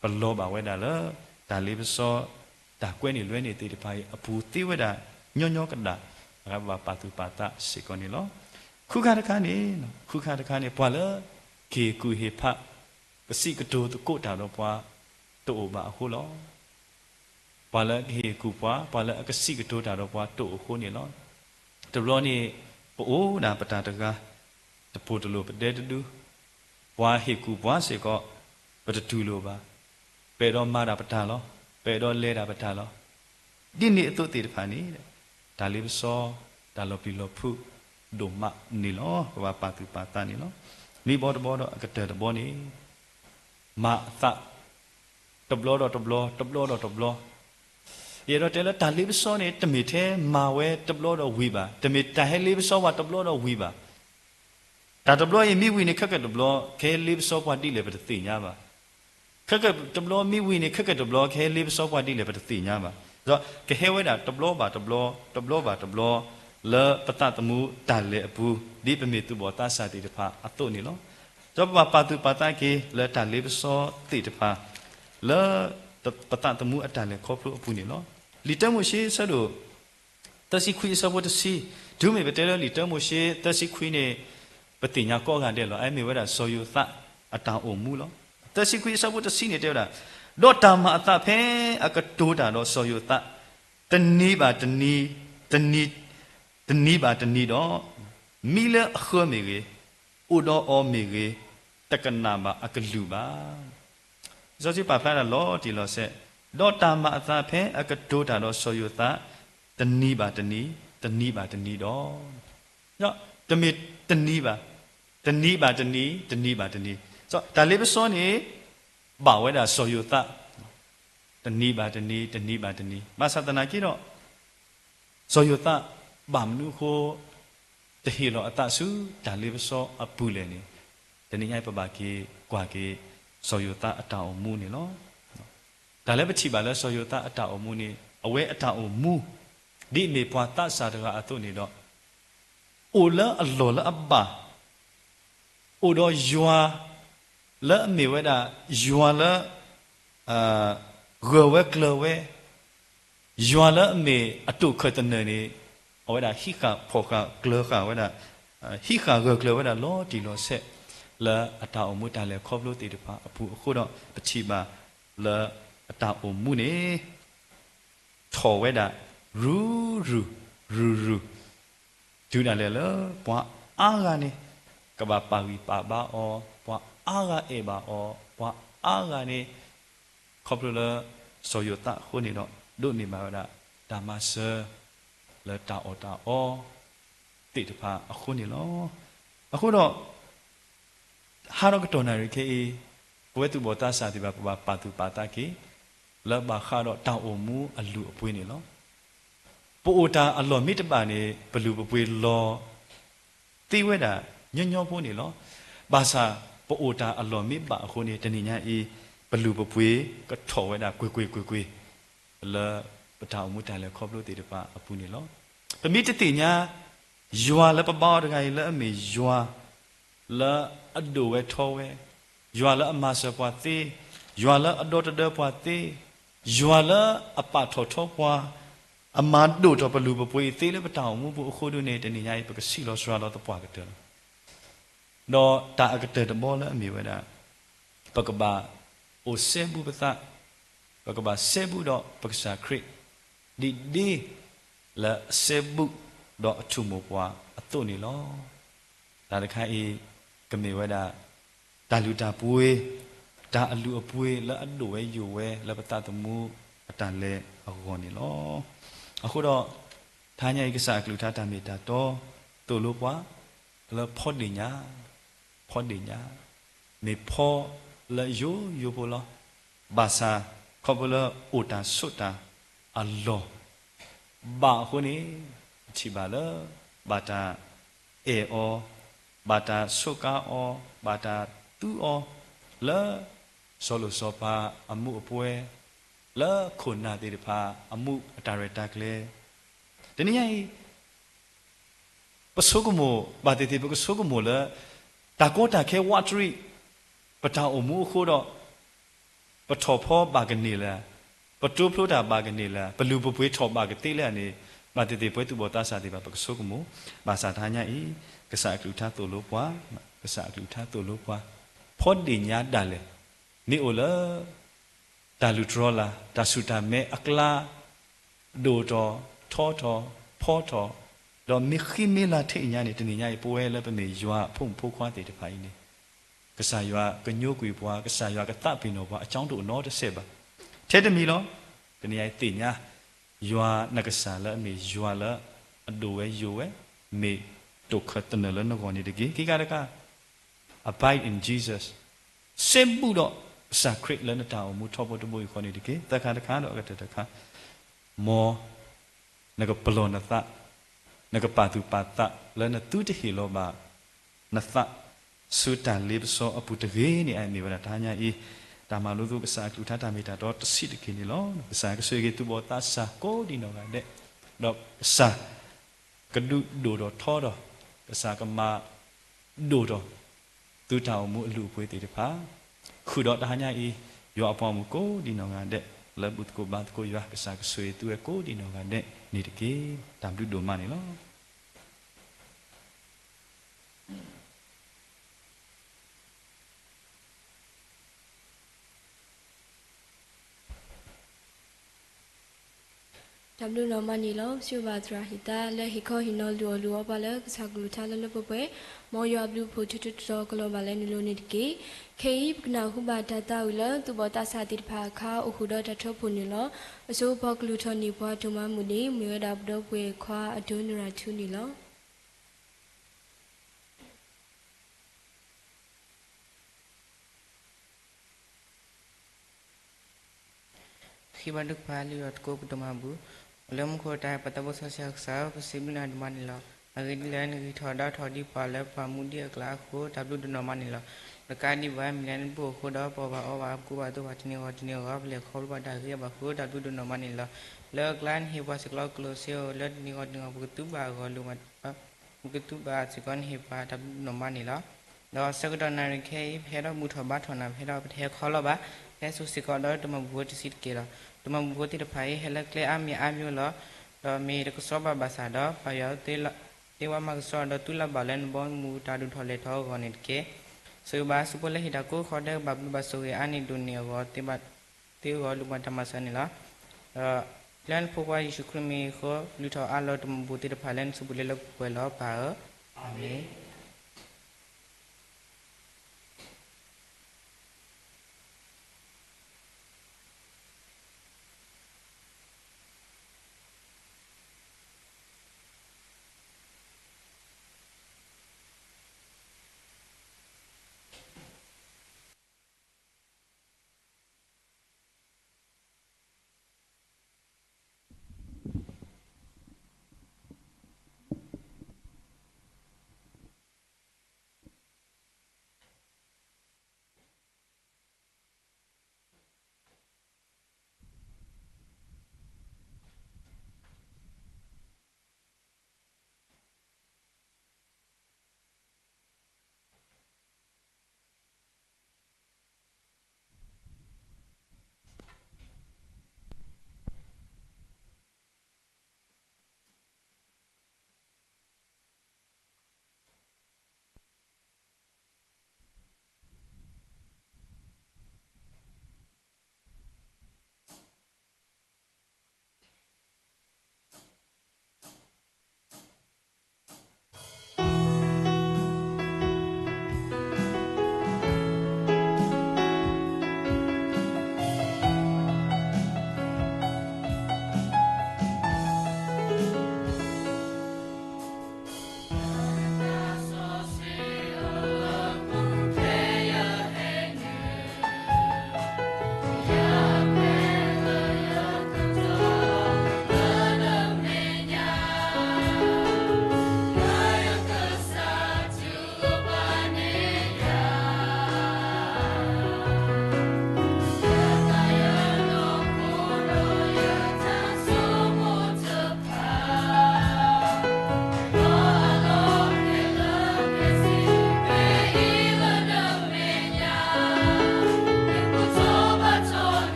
ปลอบาเวดาละตาลิซอตาเกวยนี่ล้วยนี่ติดไปอปูติเวดาညောကဒရဘပါတုပါတစေကောနီလောခုခါတခါနေခုခါတခါနေဘွာလကေကူဟေဖပစိကတိုတကုတာတော့ဘွာတိုဘာအခုလောဘွာလကေကူဘွာလကစိကတိုတာတော့ဘွာတိုအခုနေလောတလောနေပိုးနာပတာတကားတပိုးတလို့ပတဲတူဘွာဟေကူဘွာစေကောပတတူလို့ပါပေတော့မာတာပတာလောပေတော့လဲတာပတာလောဒီနေ့အတုတိတဖာနေတဲ့ဒါလေးပစောဒါလောပီလောဖုဒုမနီလောဘာပါတုပါတာနီလောနိဘောတဘောတော့အကတဲ့တဘောနီမသတဘလောတော့တဘလောရေတော့တဲလဒါလေးပစောနေတမီထဲမာဝဲတဘလောတော့ဝီပါတမီတဟဲလေးပစောဝတဘလောတော့ဝီပါဒါတဘလောရေမိဝီနေခက်ကတဘလောခဲလေးပစောပွားတိလေပတသိညာပါခက်ကတဘလောမိဝီနေခက်ကတဘလောခဲလေးပစောပွားတိလေပတသိညာပါဆိုကဟဲဝဲတာတဘလောပါတဘလော le pata temu dale abu di pemitu bota sati depa atu ni lo coba patu pata ki le dale beso ti depa le pata temu adale koplu abu ni lo litamu shi sadu tasi kui sabu tasi dume betelo litamu shi tasi kui ne petinya ko ga de lo ai me weda soyu tha ata omu lo tasi kui sabu tasi ne de da do tama ata phe akato da lo soyu tha tani ba tani ba tani do mi le kho me ge u do o me ge takana ba akalu ba so si pa pha da lo ti lo se do tama ata phe akato da lo soyu tha tani ba tani do yo tami tani ba tani so da le so ni ba we da soyu tha tani ba tani ma satana ki do soyu tha bam nu ko te hi lo ata su da le so apu le ni tani nyai pa ba ki kwa ki soyu tha ata o mu ni lo da le pa chi ba le soyu tha ata o mu ni awe ata o mu di me pwa ta sa da atu ni do o la allo la abba o do yua la me we da yua la gwe klewe yua la me atu khatane ni awe da hi kha pho kha kle kha we da hi kha gwe klewe da lo ti lo se la ata o mu ta le khop lo ti de pa apu khu do pachi ba la ata o mu ni tho we da ru du da le lo pwa a ga ni ka ba pa wi pa ba o pwa a ga e ba o pwa a ga ni khop lo la so yo ta khu ni do do ni ma da da ma se le ta o ti de pa a khu ni lo a khu do ha ro ka to na ri ke e bwe tu bo ta sa ti ba pa tu pa ta ki la ba kha do ta o mu a lu a pwe ni loปูตาอลอมิตบานี่ปลูปวยลอตีเวดาญญอพวนี่ลอบาซาปูตาอลอมิบะคนนี่ตนิญาอีปลูปวยก็ถอเวดากวยละปะทามุตาละครอบโลติตปาอปุนี่ลอปมิตติญายัวละปะบอดไงละอเมยัวละอโดเวทอเวยัวละอมาสปวาติยัวละอโดตเดปวาติยัวละอปะทอทอปวาအမန်တို့တော့ဘလူပပွေသေးလည်းမတောင်းဘူးဘုအခုတို့နေတနေညာပကစီလောဆွာလောတပွားကတဲ့တော့တာကတဲ့တဘောလည်းအမေဝဒပကဘာအိုဆေဘူးပသပကဘာဆေဘူးတော့ပကစာခရစ်ဒီလာဆေဘူးတော့အထုမပွားအတုနေလောဒါတခါအေးကမေဝဒတာလူတာပွေတာအလူအပွေလက်အတို့ဝဲယူဝဲလက်ပတတမှုအတန်လဲအခေါ်နေလောအခုတော့ထားညာကိစ္စကလူထားတမေတာတော့တူလို့ပွားလဖော့ဒီညာမေဖော့လယိုပိုလောဘာသာခေါပလအိုတာဆုတာအလောဘာခုနေချီပါလဘာတာအေအောဘာတာဆုကာအောဘာတာတူအောလဆောလို့ဆောပါအမှုအပွဲละคนนาติพาอมุอตาเรตากเลตนี่ไงปสุกโมบาติติปกสุกโมละตาโกตาแค่วัตรีปะตาอมุโคดอปะทอพอบากนีละปะตูพลุดาบากนีละปะลูปะปวยทอบากติละนี่บาติติปวยตุบอตาสาติบาปกสุกโมบาสาทาญะอีกษากลุทาตุโลปวากษากลุทาตุโลปวาพอดิญาดาเลนี่โอละตาลุตรอลาตาสุตาเมอักลาโดตอทอทอพอทอดอมิခိเมลาเทญานี่ตนิญาป่วยแล้วปะเมยัวพุ่งผู้ควาติตะไผนี่กษายัวกะညိုกุยปวากษายัวกะตะปิโนปวาอจ้องโตนอตะเสบะเทตมีลอตนิญาติญายัวนกษาละเมยัวละอโดเวโยเวเมตุขะตะเนละนกอนี่ตะกิกิกะตะกะ abide in Jesus เซมบุดอsacred แล้วนะตาอมุทบตบุยคนนี้ดิเกตะคาดอกกะตะคามอนะกะปลอนะตะนะกะปาตุปาตะแล้วนะตุติฮิโลบานะตะสุตาลิบโซอปุตะเกนี่ไอ้มีวะทาญาอีตามาลุตุกะสากุทาตามิตาดอตสิตะกินี่ลอกะสากะสวยเกตุบอตาสาโกดิโนกะเดดอกสา กระดูดูดอทอดอกษากมาดูดอตูตาวมุลูป่วยติดผาขุดอตาญาอียอปอมุโกดีนองานเดและบุตรกูบาตกูยากษากสวยตัวโกดีนองานเดนี่ตะเกตามดูดูมานี่ลอ ดับลูนอมานีလောရှုပါသရာဟိတလက်ဟိခောဟိနောလူလူအပလက်စကလူချလလပပွဲမောယဘလူဖိုချွတ်တော်ကလောပါလဲနလိုနေတကေခေယပကနာဟုပါတတဝလသူဘောတစာတိတဖာခါအခုတော့တထောဖုန်လောအစိုးဘောကလူထောနေဘွားဒုမမှုနေမြေဒါဘတော့ပွဲခွာအဒုနရာချူနီလော khi bạn được phá lưu cô của tụi mình lâm khổ tai bắt đầu sáng sáng sáng có xem là đam mê lo người đi lên người thọ đó thọ đi phá lên phá muốn đi ở khổ tập được đam mê lo rồi cái đi vào mình lên bộ khổ đó bỏ vào cô vào tôi vào trên nhiều gặp liền khổ vào đại kia vào khổ tập được đam mê lo lỡ cái hi vào sẽ lo close sale lỡ nhiều cái túi bà gọi luôn mà cái túi bà sẽ còn hi vào tập đam mê lo đó sau cái đó này cái hết đó mua thọ bát thọ nào hết đó hết khó lo bá cái số sẽ có đó tụi mình vừa chỉ kia lo tụi mình vừa thì phải hay là cái am lo rồi mình được số ba bà xã đó phải ở tiêu qua mà số đó tụi là bảo lên bon mua ta được thọ lệ thọ còn này cái sự bà số bốn là hiện tại cô khó được bà số cái anh đi nhiều rồi tiêu gọi lúc mà tham gia này lo lên phụ qua Giêsu Christ mình có lưu thọ alo tụi mình vừa thì phải lên số bốn là quay lo bà ở amen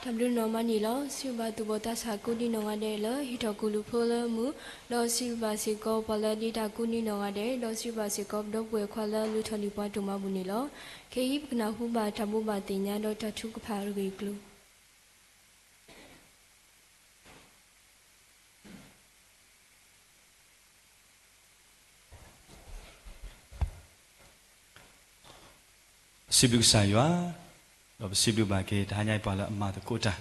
W normani lo siba tu bota sa kuni nongade lo hitokulu pholo mu lo siba siko pala dita kuni nongade lo siba siko do pwe khwala lu thoni pa tu ma buni lo kei bna hu ba thabu ba tinya do tatu kpha ri klu สิบลูกสายว่าเราสิบลูกบาเกทายายปลามาตะโกตา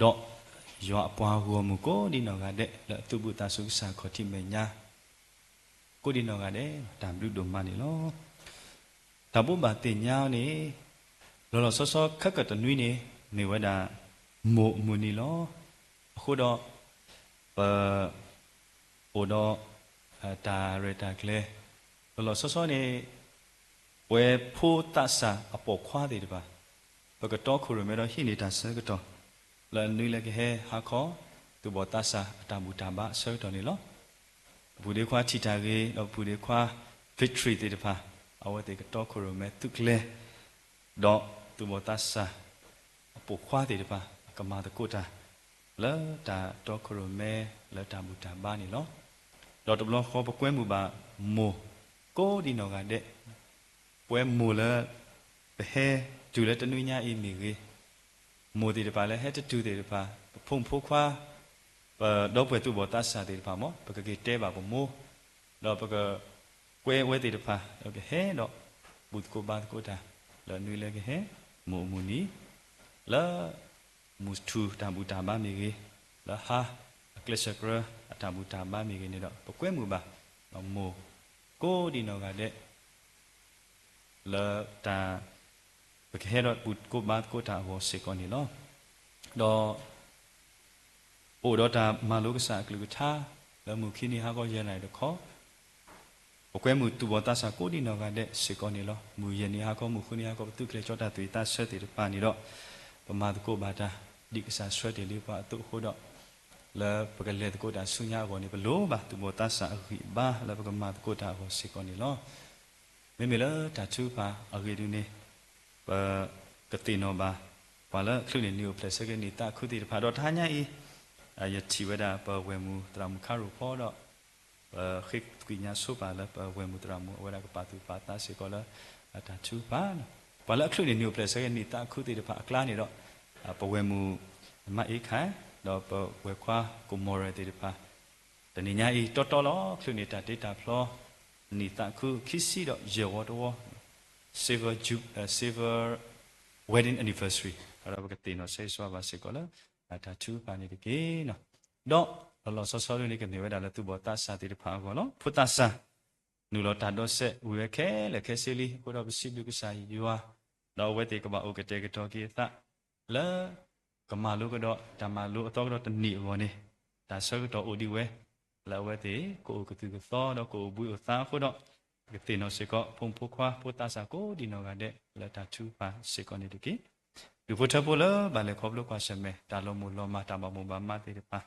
ดอกยัวปวาหัวมุโกดินอกาเดละตุบุตาสุกษาขอที่เมียาโกดินอกาเดตามลูกดมานี่ลอตาบุบาเตียาวนี่เราซอคักกะตะนุยนี่มีวดาโมมุนี่ลอโคดอโอดอตาเรตาเคลเราซอนี่เวพูตัสสะอปกขวาดีดีป่ะปกติคุณรู้ไหมเราหินิตัสสะก็ต่อแล้วนึกเลยก็เฮฮักขอตัวบตัสสะตามบุตรบะเสด็จนี่หรอบุตรขวาทิตาเกเราบุตรขวา victory ดีดีป่ะเอาไว้แต่ก็ต่อคุณรู้ไหมทุกเล่ดอกตัวบตัสสะอปกขวาดีดีป่ะก็มาตะกุตาแล้วแต่ต่อคุณรู้ไหมแล้วตามบุตรบะนี่หรอดอกตัวเราขอประกวดบุบะโมก็ดีนอกกันเดပွဲမူလာဘဟဲဂျူလက်တနွိညာအီမီကြီးမိုတီတပါလဲဟဲတတူတေတပါဖုံဖိုးခွာတော့ပွဲသူဘောတဆာတေတပါမောပကကေတဲပါဘမိုတော့ပကကွဲဝဲတေတပါโอเคဟဲတော့ဘုတ်ကိုဘာကိုတာလောနွိလဲကဟဲမိုမူနီလာမူစတူတမ်ဘူတာဘာမီကြီးလာဟာကလစ်ကရအတမ်ဘူတာဘာမီကြီးနေတော့ပကွဲမူပါမိုကိုဒီနော်ကတဲ့ละตาไปแค่รถบุตรกูบ้านกูตาหัวเสกนี่ล้อดอโอ้ดอตามาลูกสากลูกท่าแล้วมือขี้นี่ฮะก็ยังไงดอกเขาโอเคมือตัวตาสากูดีนอกันเดเสกนี่ล้อมือเย็นนี่ฮะก็มือคู่นี่ฮะก็ตุกเลยจอดตาตุยตาเสติปานี่ล้อประมาณกูบ้านตาดิกษาสวดเดลิปะตุโคดอแล้วปกติกูตาสุญญากว่านี่เป็นโลบะตัวตาสาหิบ้าแล้วประมาณกูตาหัวเสกนี่ล้อไม่มีแล้วจัดชูปาเอาเกดูนี่กติโนบาพอแล้วคลื่นนิวเพลสเกนิตาคุติพาดอท่านี่ยัดชีวดาเปเวมูตรามุคารุพอดคิกกุญญาสุปาแล้วเปเวมูตรามุเวลากปาตุปาตาสิก็แล้วจัดชูปาพอแล้วคลื่นนิวเพลสเกนิตาคุติพากลานี่ดอกเปเวมูมาอีกค่ะดอกเปเวควากุมอร์ติพาแต่นี่ยาอีตอล้อคลื่นนิตาติตาพลอนี่ตาคือคิดสิดอกเยาวตัว silver wedding anniversary เราปกติเนาะใช้สวาบาสิก็แล้วถ้าชูปานี่ตะเกเนาะดอกเราซอๆนี่ก็เนี่ยเวลาเราตุบตัสสะติพาก็เนาะพุทธัสสะนูเราตัดดอกเสวิเวเคและเคสิลิก็เราไปสิบลูกสายอยู่ว่าเราเวทีก็บ่โอเคเตก็ตอกีตะแล้วก็มาลูกก็ดอกตามาลูกตอก็ดอกตะนี่บ่นี่ตาเสก็ตอโอดีเวแล้วเวทีก็ก็ตุก็ตอดอกก็บุยตาก็ดอกกติโนสิก็พงพุควาพุตตาสาโกดิโนกันเดละตาชูปาสิก็นี่ตะกี้ดูพุทธโพลบาเลครบลูกว่าใช่มั้ยตาลมูลมาตาบมูบามาติปา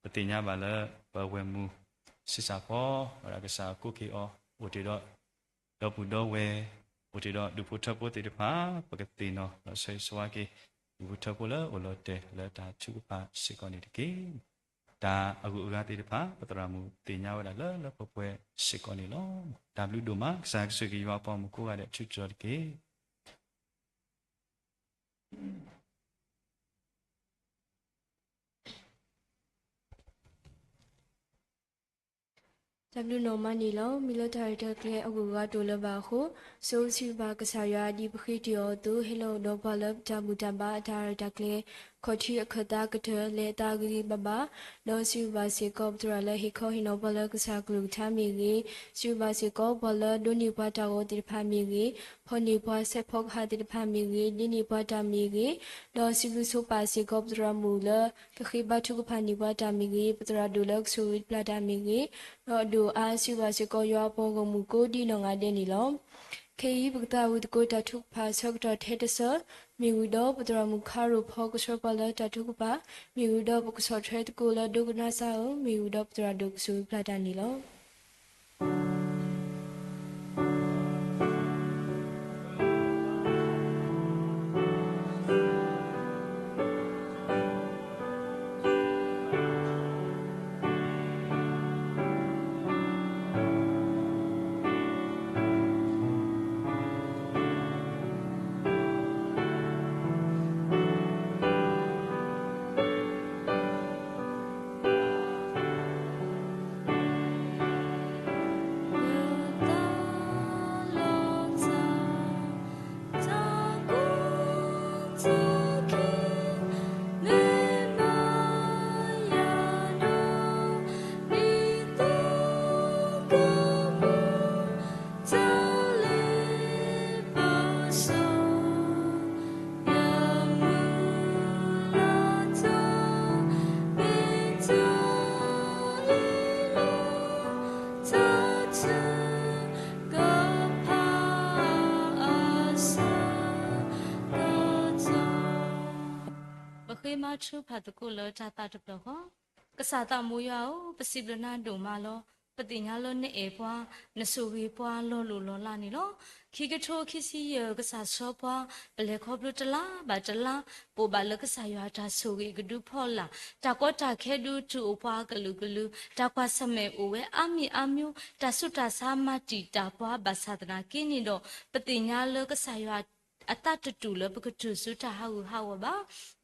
ปฏิญญาบาเลปเวมูสิสาพอรากษากุกิออุติดอปุดเวอุติดอดูพุทธโพติปาปกติโนเราใช้สวากิดูพุทธโพลโอโลเตละตาชูปาสิก็นี่ตะกี้ตาอกุกาติปาปตรามุติญญาวดาละปเวสิก็นี่ลอตามฤดูมาสากสุกิวาปอมกูกาเดชุจอดเกW normani lo military clear အခုကတိုလပါခုဆိုစီဘာကစားရဒီပခိတီယောတူဟီလိုဒေါ်ဘလပ်တဘူတဘာဒါရတာကလေခေါချီအခတာကတလေတာဂရီဘဘာလောစီဘာစီကောပတရလေဟီခိုဟီနိုဘလကစားကလူချမီကြီးစီဘာစီကောဘလဒိုနီဘတာကိုတိဖာမီကြီးဖော်နီဘွားဆက်ဖောက်ဟာတိဖာမီကြီးဒီနီဘတာမီကြီးလောစီလူဆိုပါစီကောပတရမူလကခိဘထုကဖာနီဘတာမီကြီးပတရဒူလက်ဆူပလာတာမီကြီးတော့ဒူအားစီဘာစီကောရွာပေါ်ကမူကိုဒီနောငါတဲ့နီလောခေယီဘဂတာဝဒကိုတထုဖာဆောက်တော်ထဲတဆมีวิดอปตรามุขารุพอกชอปาลตะทุกปะมีวิดอปกสอเทรตโกลดุกนาซามีวิดอปตราดุกสุพลาดานีลอ ma chu pha to ko lo cha ta to lo ho ka sa ta mo ya o possible na do ma lo ပတိညာလောနဲ့အေပွားနဆူဝေပွားလောလိုလောလာနေလောခိကထိုခိစီယကဆာဆောပွားဘလေခေါပလတလာဘာတလာပိုဘာလကဆာယတာဆူဝေကဒူဖောလာတာကောတာခဲဒူတူပွားကလူကလူတာကွာစမဲအိုဝဲအမီအမျိုးတာဆုတာစာမတီတာပွားဘာသာတနာကင်းနေတော့ပတိညာလောကဆာယအတတတူလပကတုစုတာဟာဝဘာ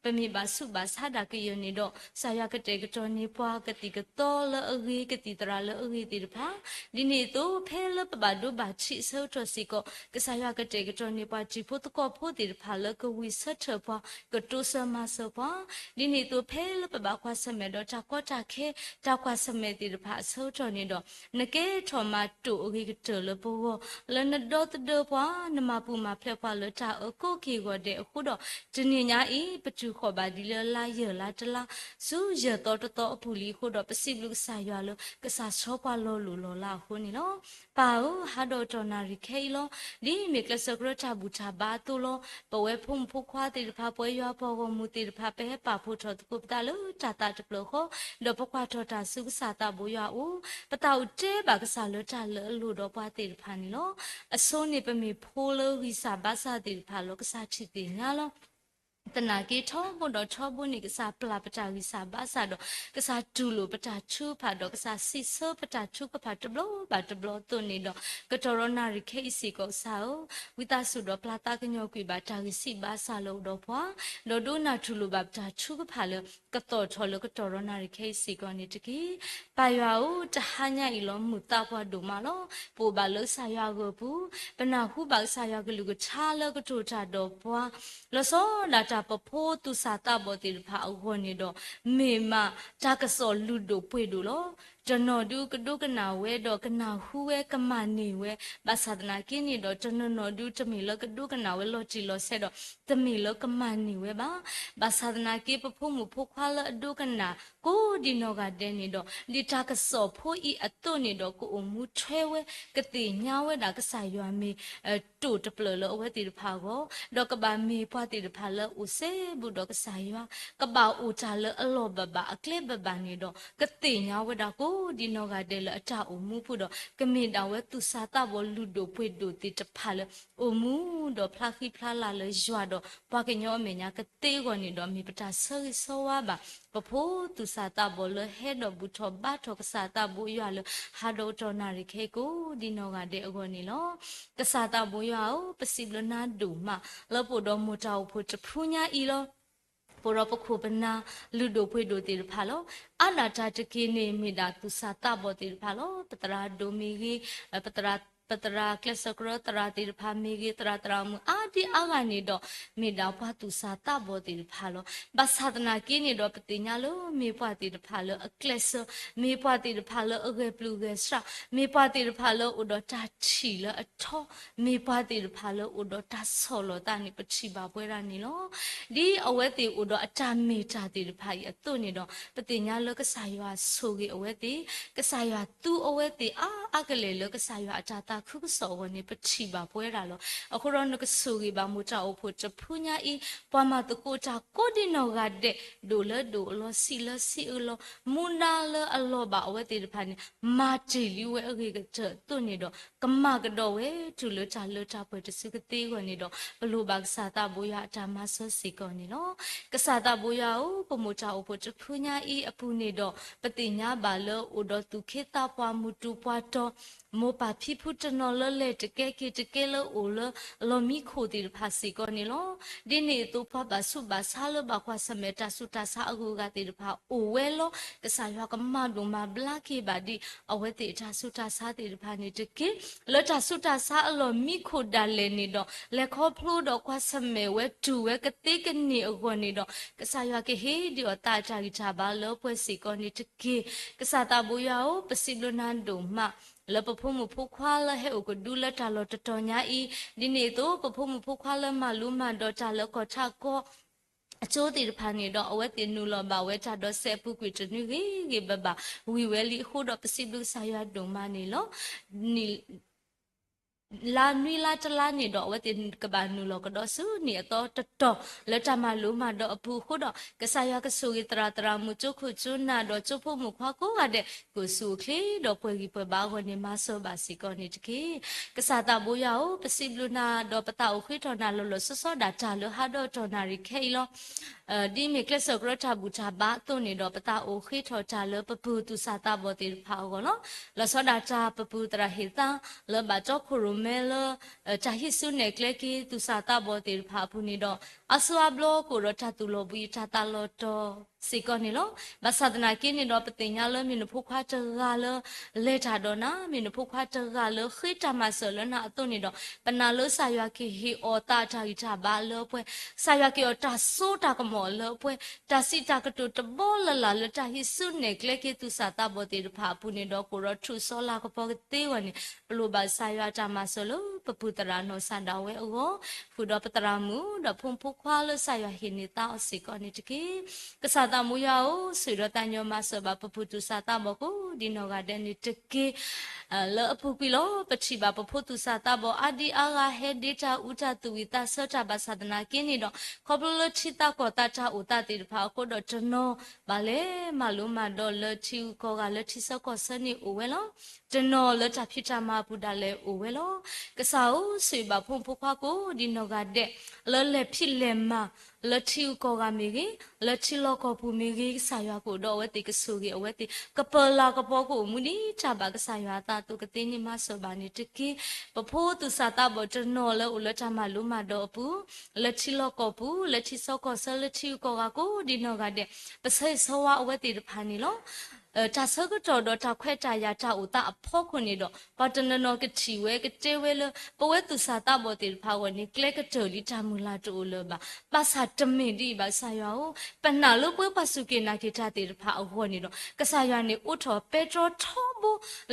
ပမိဘာစုဘာစာဒကယနေတော့ဆာယကတဲ့ကတော်နေပွားကတိကတော်လအဂေကတိတရာလအဂေတိတဖာဒီနေ့တော့ဖဲလပဘာဒုဘာချိဆောထစီကကဆာယကတဲ့ကတော်နေပွားချိဖို့တကောဖို့တိတဖာလကဝိဆတ်ထပွားကတုဆမဆပွားဒီနေ့တော့ဖဲလပဘာခွာစမဲတော့တာကောတာခဲတာခွာစမဲတိတဖာဆောတော်နေတော့နကေထောမတူအဂေကတလဘောလနဒေါတဒပွားနမပူမှာဖလက်ပွားလတာအခုခေကိုတဲ့အခုတော့ဒီနေ့ညာဤပတူခေါ်ပါဒီလာရလာတလာစူရတော်တော်အဖူလီခုတော့ပစိလူဆာရွာလို့ကစားချောပါလို့လောလာခုနေလောပါဟာတော့တော်နာရီခဲလောဒီမေကလစကရချဘူချဘာတူလောပဝဲဖုံဖုခွာတိဖာပွဲရွာပေါ်ကမူတိဖာပဲပါဖို့တော်ကုပတာလို့တာတာတပလို့ခေါ်တော့ပခွာတော်တာစုစာတာဘူရွာဦးပတောက်တဲပါကစားလို့တာလို့တော့ပွားတိဖာနေလောအစိုးနေပမေဖိုးလို့ဝိစာဘာစာတိဖာလို့ကစားချစ်တင်ညာလောတနာကေထောဘွန်တော့ချောဘွန်နိကစားပလာပတာဝိစာဘာစာတော့ကစားဒူလိုပတာချူဖာတော့ကစားစစ်ဆောပတာချူကဖာတဘလဘာတဘလတုန်နေတော့ကတော်ရနာရိခေစီကိုစာဝိတာဆုတော့ပလာတာကညောကွေပါတာဝိစီဘာစာလို့တော့ဖွာတော့ဒိုနာထူလိုဘာတာချူကဖာလကတော်ချောလကတော်ရနာရိခေစီကိုနေတကီပါရွာဦးတဟညာဤလောမှုတာဖွာဒိုမာလောပိုဘာလို့စာရွာကိုဘူးပနာဟုဘာစာရွာကလူကချာလကထိုတာတော့ဖွာလောစောလာတာပဖိုးသူစာတာဘောတိဖာအခေါ်နေတော့မေမတာကစောလူတို့ပွေတို့လောကျွန်တော်တို့ကဒုကနာဝဲတော့ကနာဟူဝဲကမနေဝဲဘာသာဒနာကင်းနေတော့ကျွန်တော်တို့တမီလကဒုကနာဝဲလောချီလောဆက်တော့တမီလကမနေဝဲပါဘာသာဒနာကေပဖို့မှုဖို့ခွာလဒုကနာကိုဒီနောကတဲ့နေတော့ဒီတာကစောဖို့ဤအတုနေတော့ကိုအမှုထွဲဝဲကတိညာဝဲတာကဆာရွာမေတူတပလလောဝဲတိဖာကိုတော့ကဘာမေဖွာတိဖာလောဦးစေဘူးတော့ကဆာရွာကဘာဦးချလအလောဘဘာအကလေဘဘာနေတော့ကတိညာဝဲတာကိုဒီနောကတဲ့လအထအမှုဖို့တော့ကမေတာဝဲသူစာတာဘောလူတို့ဖွေတို့တိတဖာလအမှုတော့ဖလာခိဖလာလာလရွာတော့ဘွားကညောအမေညာကတေကိုနေတော့မိပတာဆောဆောဝါပါပဖိုးသူစာတာဘောလဟဲတော့ဘူးထောဘာထောကစာတာဘူးရွာလဟာတော့တော်နာရိခေကိုဒီနောကတဲ့အခေါ်နေလောကစာတာဘူးရွာကိုပစီလနာဒူမလောဖို့တော့မတောက်ဖို့တဖူးညာဤလောပေါ်တော့ပခုပနာလူတို့ဖွေတို့တေဖာလောအနာတာတကိနေမိတာသူစာတာဘောတေဖာလောပတရာဒိုမီဂီပတရာကလစကရတရာတိဖာမီဂီတရာတရာမအာဒီအာဂာနေတော့မိတော့ဘာသူစာတာဘောတိဖာလောဘာသာဒနာကင်းနေတော့ပတိညာလို့မေပွားတိဖာလောအကလစမေပွားတိဖာလောအဂေပလူဂေစရာမေပွားတိဖာလောဥဒတာချီလအထောမေပွားတိဖာလောဥဒတာဆောလောတာနိပချိပါပွဲရနေလောဒီအဝဲတိဥဒအတာမေတာတိဖာရအတုနေတော့ပတိညာလောကဆာရွာဆိုကြီးအဝဲတိကဆာရွာသူအဝဲတိအာကလေလောကဆာရွာအတာတာခုကစောဝနေပချိပါပွဲရလောအခုတော့နကဆူကြီးပါမူတာအဖို့တဖူညာဤပွားမတကိုတာကိုဒီနောကတဲ့ဒိုလဒိုလောစီလစီလောမူနာလအလောပါအဝဲတိဖာနေမာတီလီဝဲအခေကတတွနေတော့ကမကတော့ဝဲသူလချလချပွဲတစကတိကိုနေတော့ဘလိုပါကစားတာဘိုးရအတာမဆောစီကောနေနော်ကစားတာဘိုးရကိုပမူတာအဖို့တဖူညာဤအပူနေတော့ပတိညာပါလောဥတော်သူခေတာပွားမှုတူပွားတော့မောပါဖိဖုတနော်လလေတကဲကေတကဲလောအိုလောမီခိုတီဖာစီကောနေလောဒီနေတူဖပါဆုပါဆာလဘခွာစမေတာဆုတာဆာအကူကတိဖာအိုဝဲလောကဆာရွာကမဒုမဘလာကေပါဒီအဝဲတိတာဆုတာဆာတိဖာနေတကဲလောတာဆုတာဆာအလောမီခိုဒါလေနေတော့လက်ခေါဖလို့တော့ခွာစမေဝဲတူဝဲကတိကနေအကောနေတော့ကဆာရွာကေဟေဒီအတာချာကြီးချပါလောပွဲစီကောနေတကဲကဆာတာဘူယာကိုပစီလိုနန်ဒုမလပဖုံမဖုခွာလဟဲ့ကိုဒူလတာလောတတော်ညာဤဒီနေ့တော့ပဖုံမဖုခွာလမလူမတော့တာလကောချကောအချိုးတီဖာနေတော့အဝဲတင်နူလောပါဝဲချတော့ဆဲပုကွေတနူကြီးဘဘဝီဝဲလီခုတော့ပစီလူဆာရဒုံမနေလောနီ ลานุลาจะลานี่ดอกว่าตินกบานูลอกดอสูนี่ตอตตอแล้วจามาลุมาดอปูขุดอกษายากสูกิตราตรามุจุขุจุนาดอจุพมุขวาโกกะเดกุสูคลีดอปวยกิปวยบาโกนี่มาโซบาสิกอนี่ตะกีกษาตาบุยาโอปสิบลุนาดอปตาอุขิทอนาลลสสดาจาลหาดอทอนาริเคอีลอဒီမီကလစကရတာဘူတာဘာတုန်နေတော့ပတာအိုခိထောချလပပူသူစာတာဘောတိဖာကောနော်လစောဒာချပပူတရာဟိတာလဘကြောခရုမဲလချာဟိဆုနေကလကီသူစာတာဘောတိဖာဖူနေတော့အဆွာဘလောကိုရထတူလိုဘီထတာလောတော့စီကောနေလောဘာသာဒနာကိနေတော့ပတင်ညာလမင်းဖုခွားတရာလလေတာတော့နာမင်းဖုခွားတရာလခိတမဆလနာအတုန်နေတော့ပနာလဆာယကိဟီအောတာထာဟိတာဘာလောပွဲဆာယကိအောတာဆိုတာကမောလောပွဲတာစီတာကတုတဘောလလာလတာဟိဆုနေကလကေသူစာတာဘောတိဖာပူနေတော့ကိုရထုဆောလာကပေါ်တေဝနေဘလိုဘာဆာယတာမဆလောပပူတရာနောစန္ဒဝဲအောဖူတော့ပတရာမူတော့ဖုန်ဖုခွားလဆာယဟိနေတာအစီကောနေတကေကဆာတာမူယာအိုဆွေရတညောမဆဘပပူသူစာတာဘောကိုဒီနောကတဲ့နေတကေလောအပူပီလောပချိဘာပဖို့သူစာတာဘောအဒီအာဂဟေဒေတာဥတာသူဝိတာဆောတာဘာသဒနာကင်းနေတော့ခေါပလချိတာကောတာချဥတာတိဖာကိုတော့တနောဘာလဲမလုံးမတော့လချိကောကလချိဆောကောစနေအိုဝဲလောတနောလတာဖြစ်တာမပူတာလဲအိုဝဲလောကဆာအိုဆွေဘာဖုန်ဖုခွားကိုဒီနောကတဲ့လောလေဖြစ်လေမလချိကောကမီကြီးလချိလောကပူမီကြီးဆာရွာကိုတော့ဝဲတိကဆူကြီးအဝဲတိကပလာကပေါ်ကိုမူနီချဘာကဆာရွာတာတုကတင်းနီမဆောဘာနီတကိပဖိုးသူစာတာဘောတနောလဲဥလချမလူမတော့ပူလချိလောကပူလချိဆောကဆလချိကောကကိုဒီနောကတဲ့ပစိဆောဝအဝဲတိဖာနီလောတာဆကတော်တော့တာခွဲတာရတာဥတာအဖို့ခွနေတော့ပတနနောကချီဝဲကတဲဝဲလပဝဲသူစာတာဘောတိဖာဝနေကလက်ကတော်လီတာမူလာတူလဘာပါစာတမင်ဒီဘာဆာယောပနာလို့ပွဲပစုကေနာကေတာတိဖာအဟောနေတော့ကဆာယာနေဥထောပေထရိုထောဘူ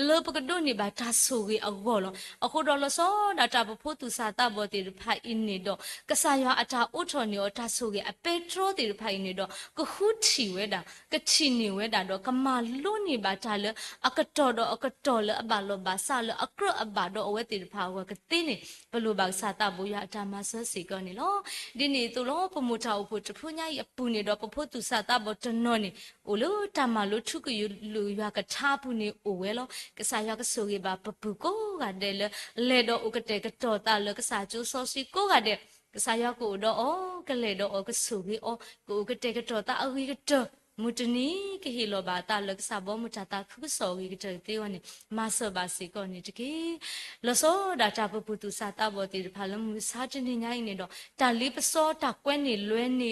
လောပကဒိုနေဘာတာဆူကြီးအဟောလောအခုတော့လစောဒါတာဖို့သူစာတာဘောတိဖာအင်းနေတော့ကဆာယာအတာဥထောနေတော့တာဆူကြီးအပေထရိုတိဖာနေတော့ကခုချီဝဲတာကချီနေဝဲတာတော့ကမာလို့နေဘာတာလအကတော်တော့အကတော်လအဘလောဘာဆာလအကရအဘတော့အဝဲတိဖာဝကတင်းနေဘလို့ဘာစာတာဘူရအတာမဆစီကနေလောဒီနေသူလောပမူတာဥဖို့တဖူညာရပူနေတော့ပဖို့သူစာတာဘောတနောနေအိုလို့တမလို့ထုကယူလူရကချာပူနေအိုဝဲလောကဆာရကဆိုရပါပပူကိုကတဲ့လေတော့ဥကတဲ့ကတော်တာလကဆာကျိုးစောစီကိုကတဲ့ကဆာရကိုတော့အော်ကလေတော့ကဆူပြီးအော်ကိုကတဲ့ကတော်တာအဝီကတော်မူတနီကဟီလောဘာတာလက်စာဘောမူတာတာခုစောဝီကတဲ့တေဝနေမဆောဘာစီကောနေတကေလစောဒါတာပပူသူစာတာဘောတိဖာလမှုစာချနေညိုင်းနေတော့တာလေးပစောတာကွဲနေလွဲနေ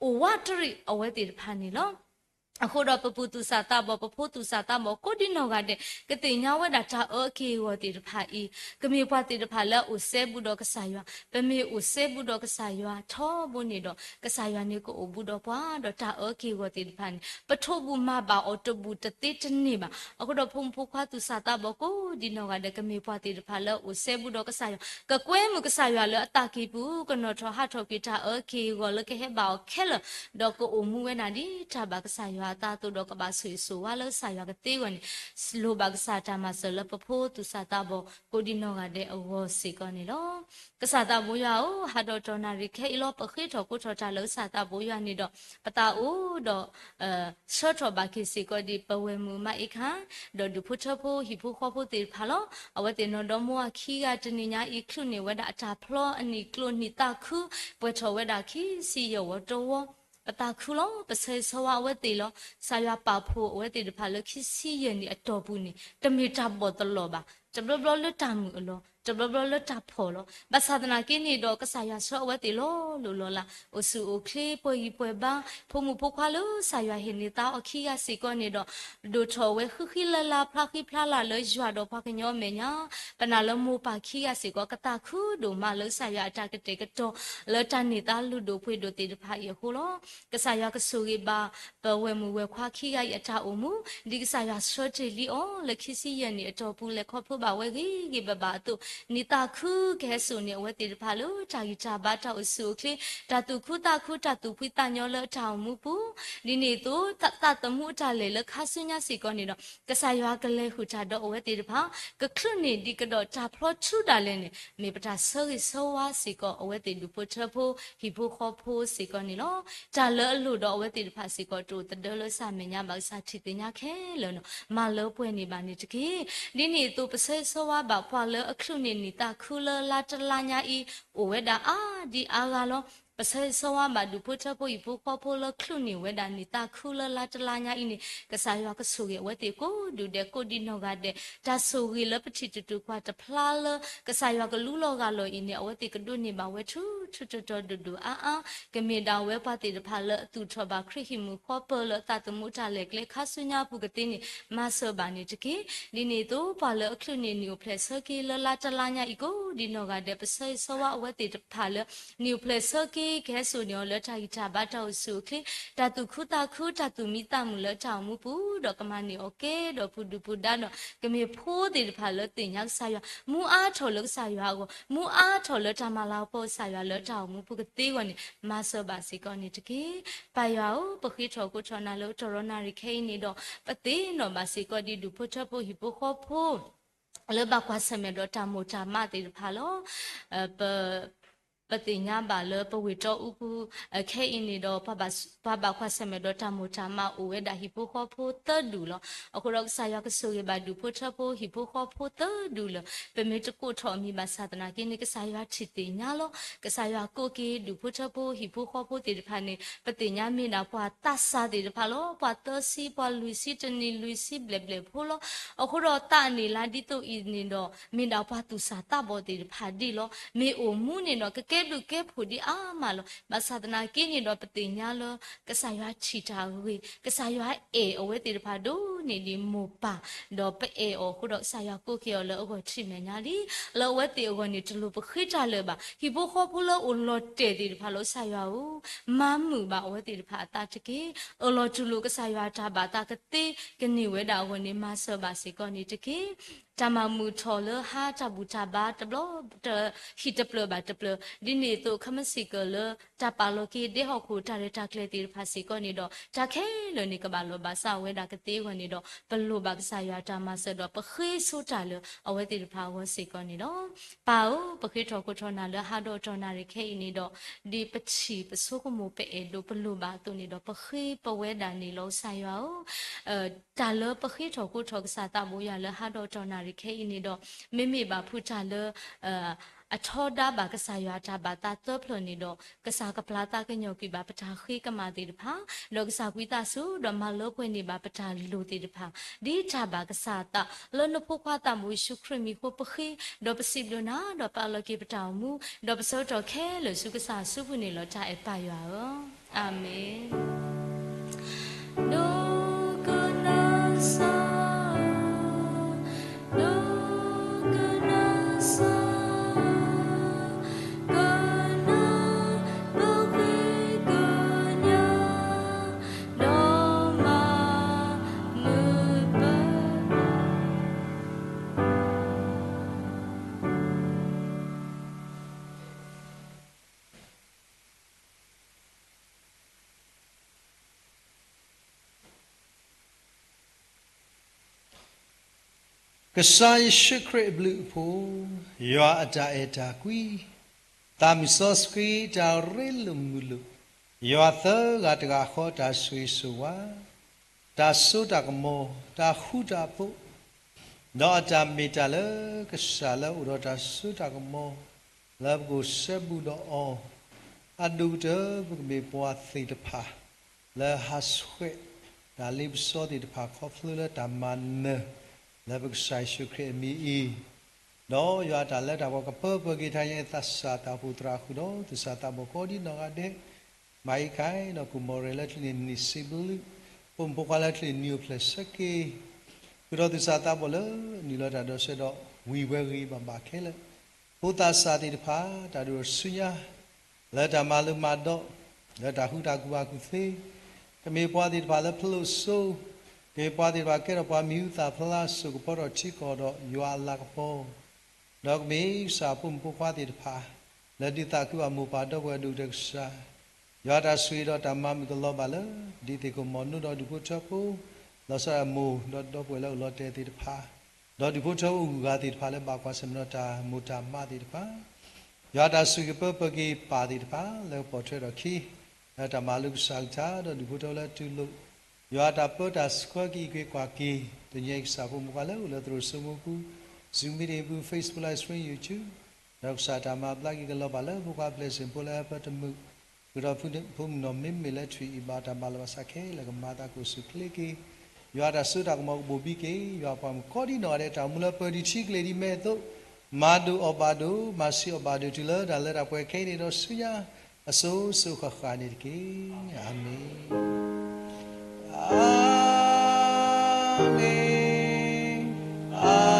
အိုဝတရီအဝဲတိဖာနေလောအခုတော့ပပူသူစာတာဘောပဖို့သူစာတာဘောကိုဒီနောကတဲ့ကတိညာဝဲတာတာအိုကေဝတိဖာဤကမေပွားတိဖာလဲအိုဆဲဘူးတော့ကဆာယွာပမေအိုဆဲဘူးတော့ကဆာယွာထောဘူးနေတော့ကဆာယွာနေကိုအိုဘူးတော့ပွားတော့တာအိုကေဝတိဖာနေပထိုးဘူးမပါအော်တဘူးတတိတနေပါအခုတော့ဖုံဖို့ခွာသူစာတာဘောကိုဒီနောကတဲ့ကမေပွားတိဖာလဲအိုဆဲဘူးတော့ကဆာယွာကကွဲမှုကဆာယွာလဲအတာကေဘူးကနော်ထောဟာထောကေတာအိုကေဝလကဟဲပါခဲလတော့ကိုအိုမှုဝဲနာဒီတာဘာကဆာယွာတာတူတော့ကဘာဆွေဆိုဝါလဆာရကတေဝင်စလိုဘကစာတာမဆလပဖို့သူစာတာဘောကိုဒီနောကတဲ့အဝစီကနေလောကစာတာဘောရအိုဟာတော့တော်နာရိခဲအလောပခိထောကိုထောတာလောစာတာဘောရနေတော့ပတာအိုတော့ဆော့ထောဘာခိစီကိုဒီပဝဲမူမအိခါတော့ဒုဖို့ချဖို့ဟိဖို့ခေါ်ဖို့တေဖာလောအဝတေနော်တော့မောခီကတနေညာဤခုနေဝဒအတာဖလောအနီကလိုနီတာခုပွဲထောဝဒခီစီယောဝတော်ပတာခုလောပစေဆောဝဲတေလောဆာရပါဖို့ဝဲတေတဖာလခိစီယနီအတော်ဘူးနီတမီတာဘောတလောပါတဘလဘလတာမှုအလောတဘလဘလတာဖော်လောဘာသာဒနာကိနေတော့ကဆာရဆောဝဲတေလောလိုလောလာအဆူအိုကလေးပွေပွေပါဖုံမှုဖုခွာလို့ဆာရဟင်နေတာအခီကစီကောနေတော့ဒိုထော်ဝဲခခီလာလာဖလာခိဖလာလာလေရွာတော့ဖခင်ရောမေညာပနာလမိုပါခီကစီကောကတာခုဒိုမလဆာရအတာကတေကတော့လတန်နေတာလူဒိုဖွေဒိုတေတဖာရဟိုလောကဆာရကဆူရီပါပဝဲမှုဝဲခွာခီကရတာအုံမှုဒီကဆာရဆောချီလီအောလက်ခီစီယနေအတော်ပူလက်ခေါ်ဖို့ပါဝဲကြီးဘဘာတု နိတာခုကဲဆိုနေဝဲတေတဖာလို့တာကြီးတာဘာတောက်စုခလေတာတူခုတာခုတာတူဖိတညောလထောင်မှုပူဒီနေတော့တတမှုတာလေလခဆညာစီကောနေတော့ကဆာရွာကလေးဟူတာတော့ဝဲတေတဖာကခလုနေဒီကတော့တာဖလောချူတာလဲနေမေပတာဆောရီဆောဝါစီကောအဝဲတေလူဖို့ချဖို့ဟီဖို့ခေါ်ဖို့စီကောနေလို့တာလဲလို့တော့ဝဲတေတဖာစီကောတူတဒလဆာမညာမဆာချီတင်ညာခဲလို့နော်မလောပွဲနေပါနေတကေဒီနေတော့ပစေဆောဝါဘာဖွာလဲအခလုနေနေတာခုလလာတလာညာဤဝဲတာအာဒီအာကလောပစေဆောဝါဘာဒူဖို့ချဖို့ဟီဖို့ခေါ်ဖို့လခလုနေဝဲတာနေတာခုလလာတလာညာဤနေကဆာရွာကဆူရဲ့ဝဲတေကိုဒူတဲ့ကိုဒီနောကတဲ့ဒါဆူရီလပတိတူကွာတဖလာလကဆာရွာကလူလောကလောဤနေအဝဲတေကဒုနေပါဝဲထူထူထဒူဒူအာကမေတာဝဲပါတေတဖလာအတူထဘာခရဟိမှုခေါ်ပလတတမှုတာလေကလေခါဆုညာပုကတိနေမဆောဘာနေတကေဒီနေတော့ပါလအခလုနေနီယိုဖလက်ဆာကီလလာတလာညာဤကိုဒီနောကတဲ့ပစေဆောဝါအဝဲတေတဖလာနီယိုဖလက်ဆာကီကဲဆိုညောလထာဂီတာဘတ်တော်စုခလတတုခုတာခုတတုမိတမှုလထောင်မှုပူတော့ကမနီโอเคတော့ဖူဒူပူဒါနော်ကမေဖိုးတေဖာလတင်ရောက်ဆာရမူအားထော်လဆာရကိုမူအားထော်လတမလာပေါ်ဆာရလထောင်မှုပုကတိဝနေမဆောဘာစီကောနေတကေပါယောပခိထောကိုထောနာလို့တော်ရနာရိခိနေတော့ပတိနော်မစီကောဒီဒူဖို့ချဖို့ဟိပိုခေါ်ဖို့လဘကွာဆမေတော့တမိုတာမတေဖာလောပတိညာပါလပဝေတောဥပုခဲအင်းနေတော့ပခွတ်ဆမေတော့တမိုတာမအိုဝဲဒါဟိပိုခေါ်ဖို့တဒူလောအခုတော့ဆာယကဆိုရပါဒူဖို့ချဖို့ဟိပိုခေါ်ဖို့တဒူလောပမေတကိုထော်မီပါသာတနာကိနေကဆာယချစ်တိညာလောကဆာယကိုကေဒူဖို့ချဖို့ဟိပိုခေါ်ဖို့တေတဖာနေပတိညာမိနာပွာတတ်စာတေတဖာလောပွာတစီပွာလူစီတနီလူစီဘလဘလဖိုလောအခုတော့တနေလာဒီတော့ဤနေတော့မိနာပွာသူစာတဘောတေတဖာဒီလောမေအိုမှုနေတော့ကဲလူကဲဖို့ဒီအာမလောမသဒနာကိနေတော့ပတိညာလောကဆာရွာချီတာဝေကဆာရွာအေအဝဲတေတဖာဒိုနေဒီမောပါတော့ပအေအောခုတော့ဆာရွာကိုကေလောအကိုချိမညာလီလောဝဲတေအကိုနေတလူပခိတာလေပါဟိဘခေါ်ဖလောအလောတေတေတဖာလောဆာရွာဦးမမှုပါအဝဲတေတဖာအတာတကေအလောကျလူကဆာရွာတာပါတာကတိကနေဝဲတာကိုနေမဆောပါစီကောနေတကေတမမှုထော်လဟာတဘူတာဘာတဘလဟီတပလဘာတပလဒီနေတော့ခမစီကလတပါလကေဒေဟခုတာရတာကလေတီဖာစီကောနေတော့တခဲလနေကဘာလဘာစာဝဲတာကတိဝင်နေတော့ဘလဘကဆာရတာမဆတော့ပခေဆိုတာလအဝဲတီဖာဝစီကောနေတော့ပါအိုပခေထော်ကိုထော်နာလဟာတော့ထော်နာရခဲနေတော့ဒီပချီပစုကမိုပဲအဲလိုဘလဘာတူနေတော့ပခေပဝဲတာနေလို့ဆာရောတာလပခေထော်ကိုထော်ကစားတာမိုးရလဟာတော့ထော်နာခဲနေတော့မိမိပါဖူချလအထောဒါဘာကဆာရွာတာဘာတာတော့ဖလနေတော့ကစားကပလာတာကညောကိဘာပတာခိကမာတိတဖာလောကစားကွီတာဆုတော့မလောပွင့်နေဘာပတာလိုတိတဖာဒီတာဘာကစားတာလောနဖို့ခွာတာမူရှုခရမီကိုပခိတော့ပစီဘလနာတော့ပါလောကိပတာမူတော့ပစောတော့ခဲလို့စုကစားစုဖွနေလောတာအပရွာရောအာမင်လောကနာဆာကစားရှိခရဘလူဖို့ရွာအတာအတာကွီတာမီဆော့စကီတာရဲလုံမူလူရွာသကတကခေါ်တာဆွေဆွာတာဆိုတာကမောတာခုတာဖို့တော့အတာမီတာလကစားလဥရတာဆိုတာကမောလဘကိုဆဘူတော့အောအဒူတဘကမေပွားသိတဖာလဟဆွေဒါလိဘစောတိတဖာခေါဖလူလတာမန်လဘကဆိုင်ရှုခရမီတော့ရွာတာလက်တာဘောကပပကိထိုင်သစ္စာတာပုတရာခုတော့သစ္စာတာဘောကိုဒီနောကတဲ့မိုင်ခိုင်တော့ကုမောရလက်လင်းနိစီဘလပုံပကလက်လင်းနီယိုပလက်စကေပြီးတော့သစ္စာတာဘောလနီလတာတော့ဆက်တော့ဝီဝဲကြီးဘာဘာခဲလဲဘုသစာတိတဖာဒါတို့ဆုညာလက်တာမလူမတော့လက်တာဟုတာကူပါကူသေးကမေပွားတိတဖာလက်ဖလို့ဆိုကေပွားတိဘာကေရပွားမြူတာဖလားဆုကပေါ်တော့ချီကောတော့ယွာလာကပေါ် ดอกมีสาปุ่มปุควาติดพาและดิตาคือว่ามูปาดอกว่าดูเด็กสายอดาสุยดอตามามิกลอบาลดิติกุมอนุดอดูพุทธปูลอสามูดอดอกว่าแล้วลอเตติดพาดอดูพุทธอุกาติดพาและบากว่าสมนตามูตามาติดพายอดาสุยเปปกีปาติดพาแล้วปอเทรคีแล้วตามาลุกสังจาดอดูพุทธแล้วตุลุยอดาเปตาสควากีเกกว่ากีตัวใหญ่สาปุ่มกว่าแล้วแล้วตรุสมุกูZoom meeting bu Facebook live stream YouTube နောက်စာတာမှာ plug ကလောပါလဲဘုက blessing ပိုလဲပတ်တမှုဘုရားဖုန်နော်မင်းမီလက်ထရီဘာတာမလာစခဲလကမာတာကိုစုကလီကီရွာတာစုတာကမောဘူဘီကေရွာပမ်ကော်ဒီနော်တဲ့တောင်မူလပဒီချီကလေးဒီမဲ့တော့မာဒူအဘာဒူမာစီအဘာဒူတီလာဒါလဲတာပွဲခဲနေတော့ဆူညာအစိုးစုခခါနေကေအာမင်အာမင်အာ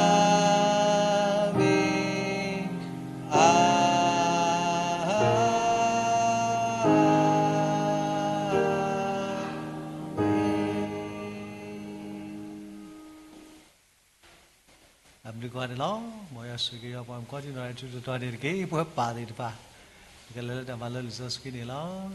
ดูก่อนเนาะมอยสุกิยาปามก็ที่น้อยจุดตัวเด็กเก๋พวกป่าเด็กป่าก็เลยแต่มาเลยรู้สึกกินเนาะ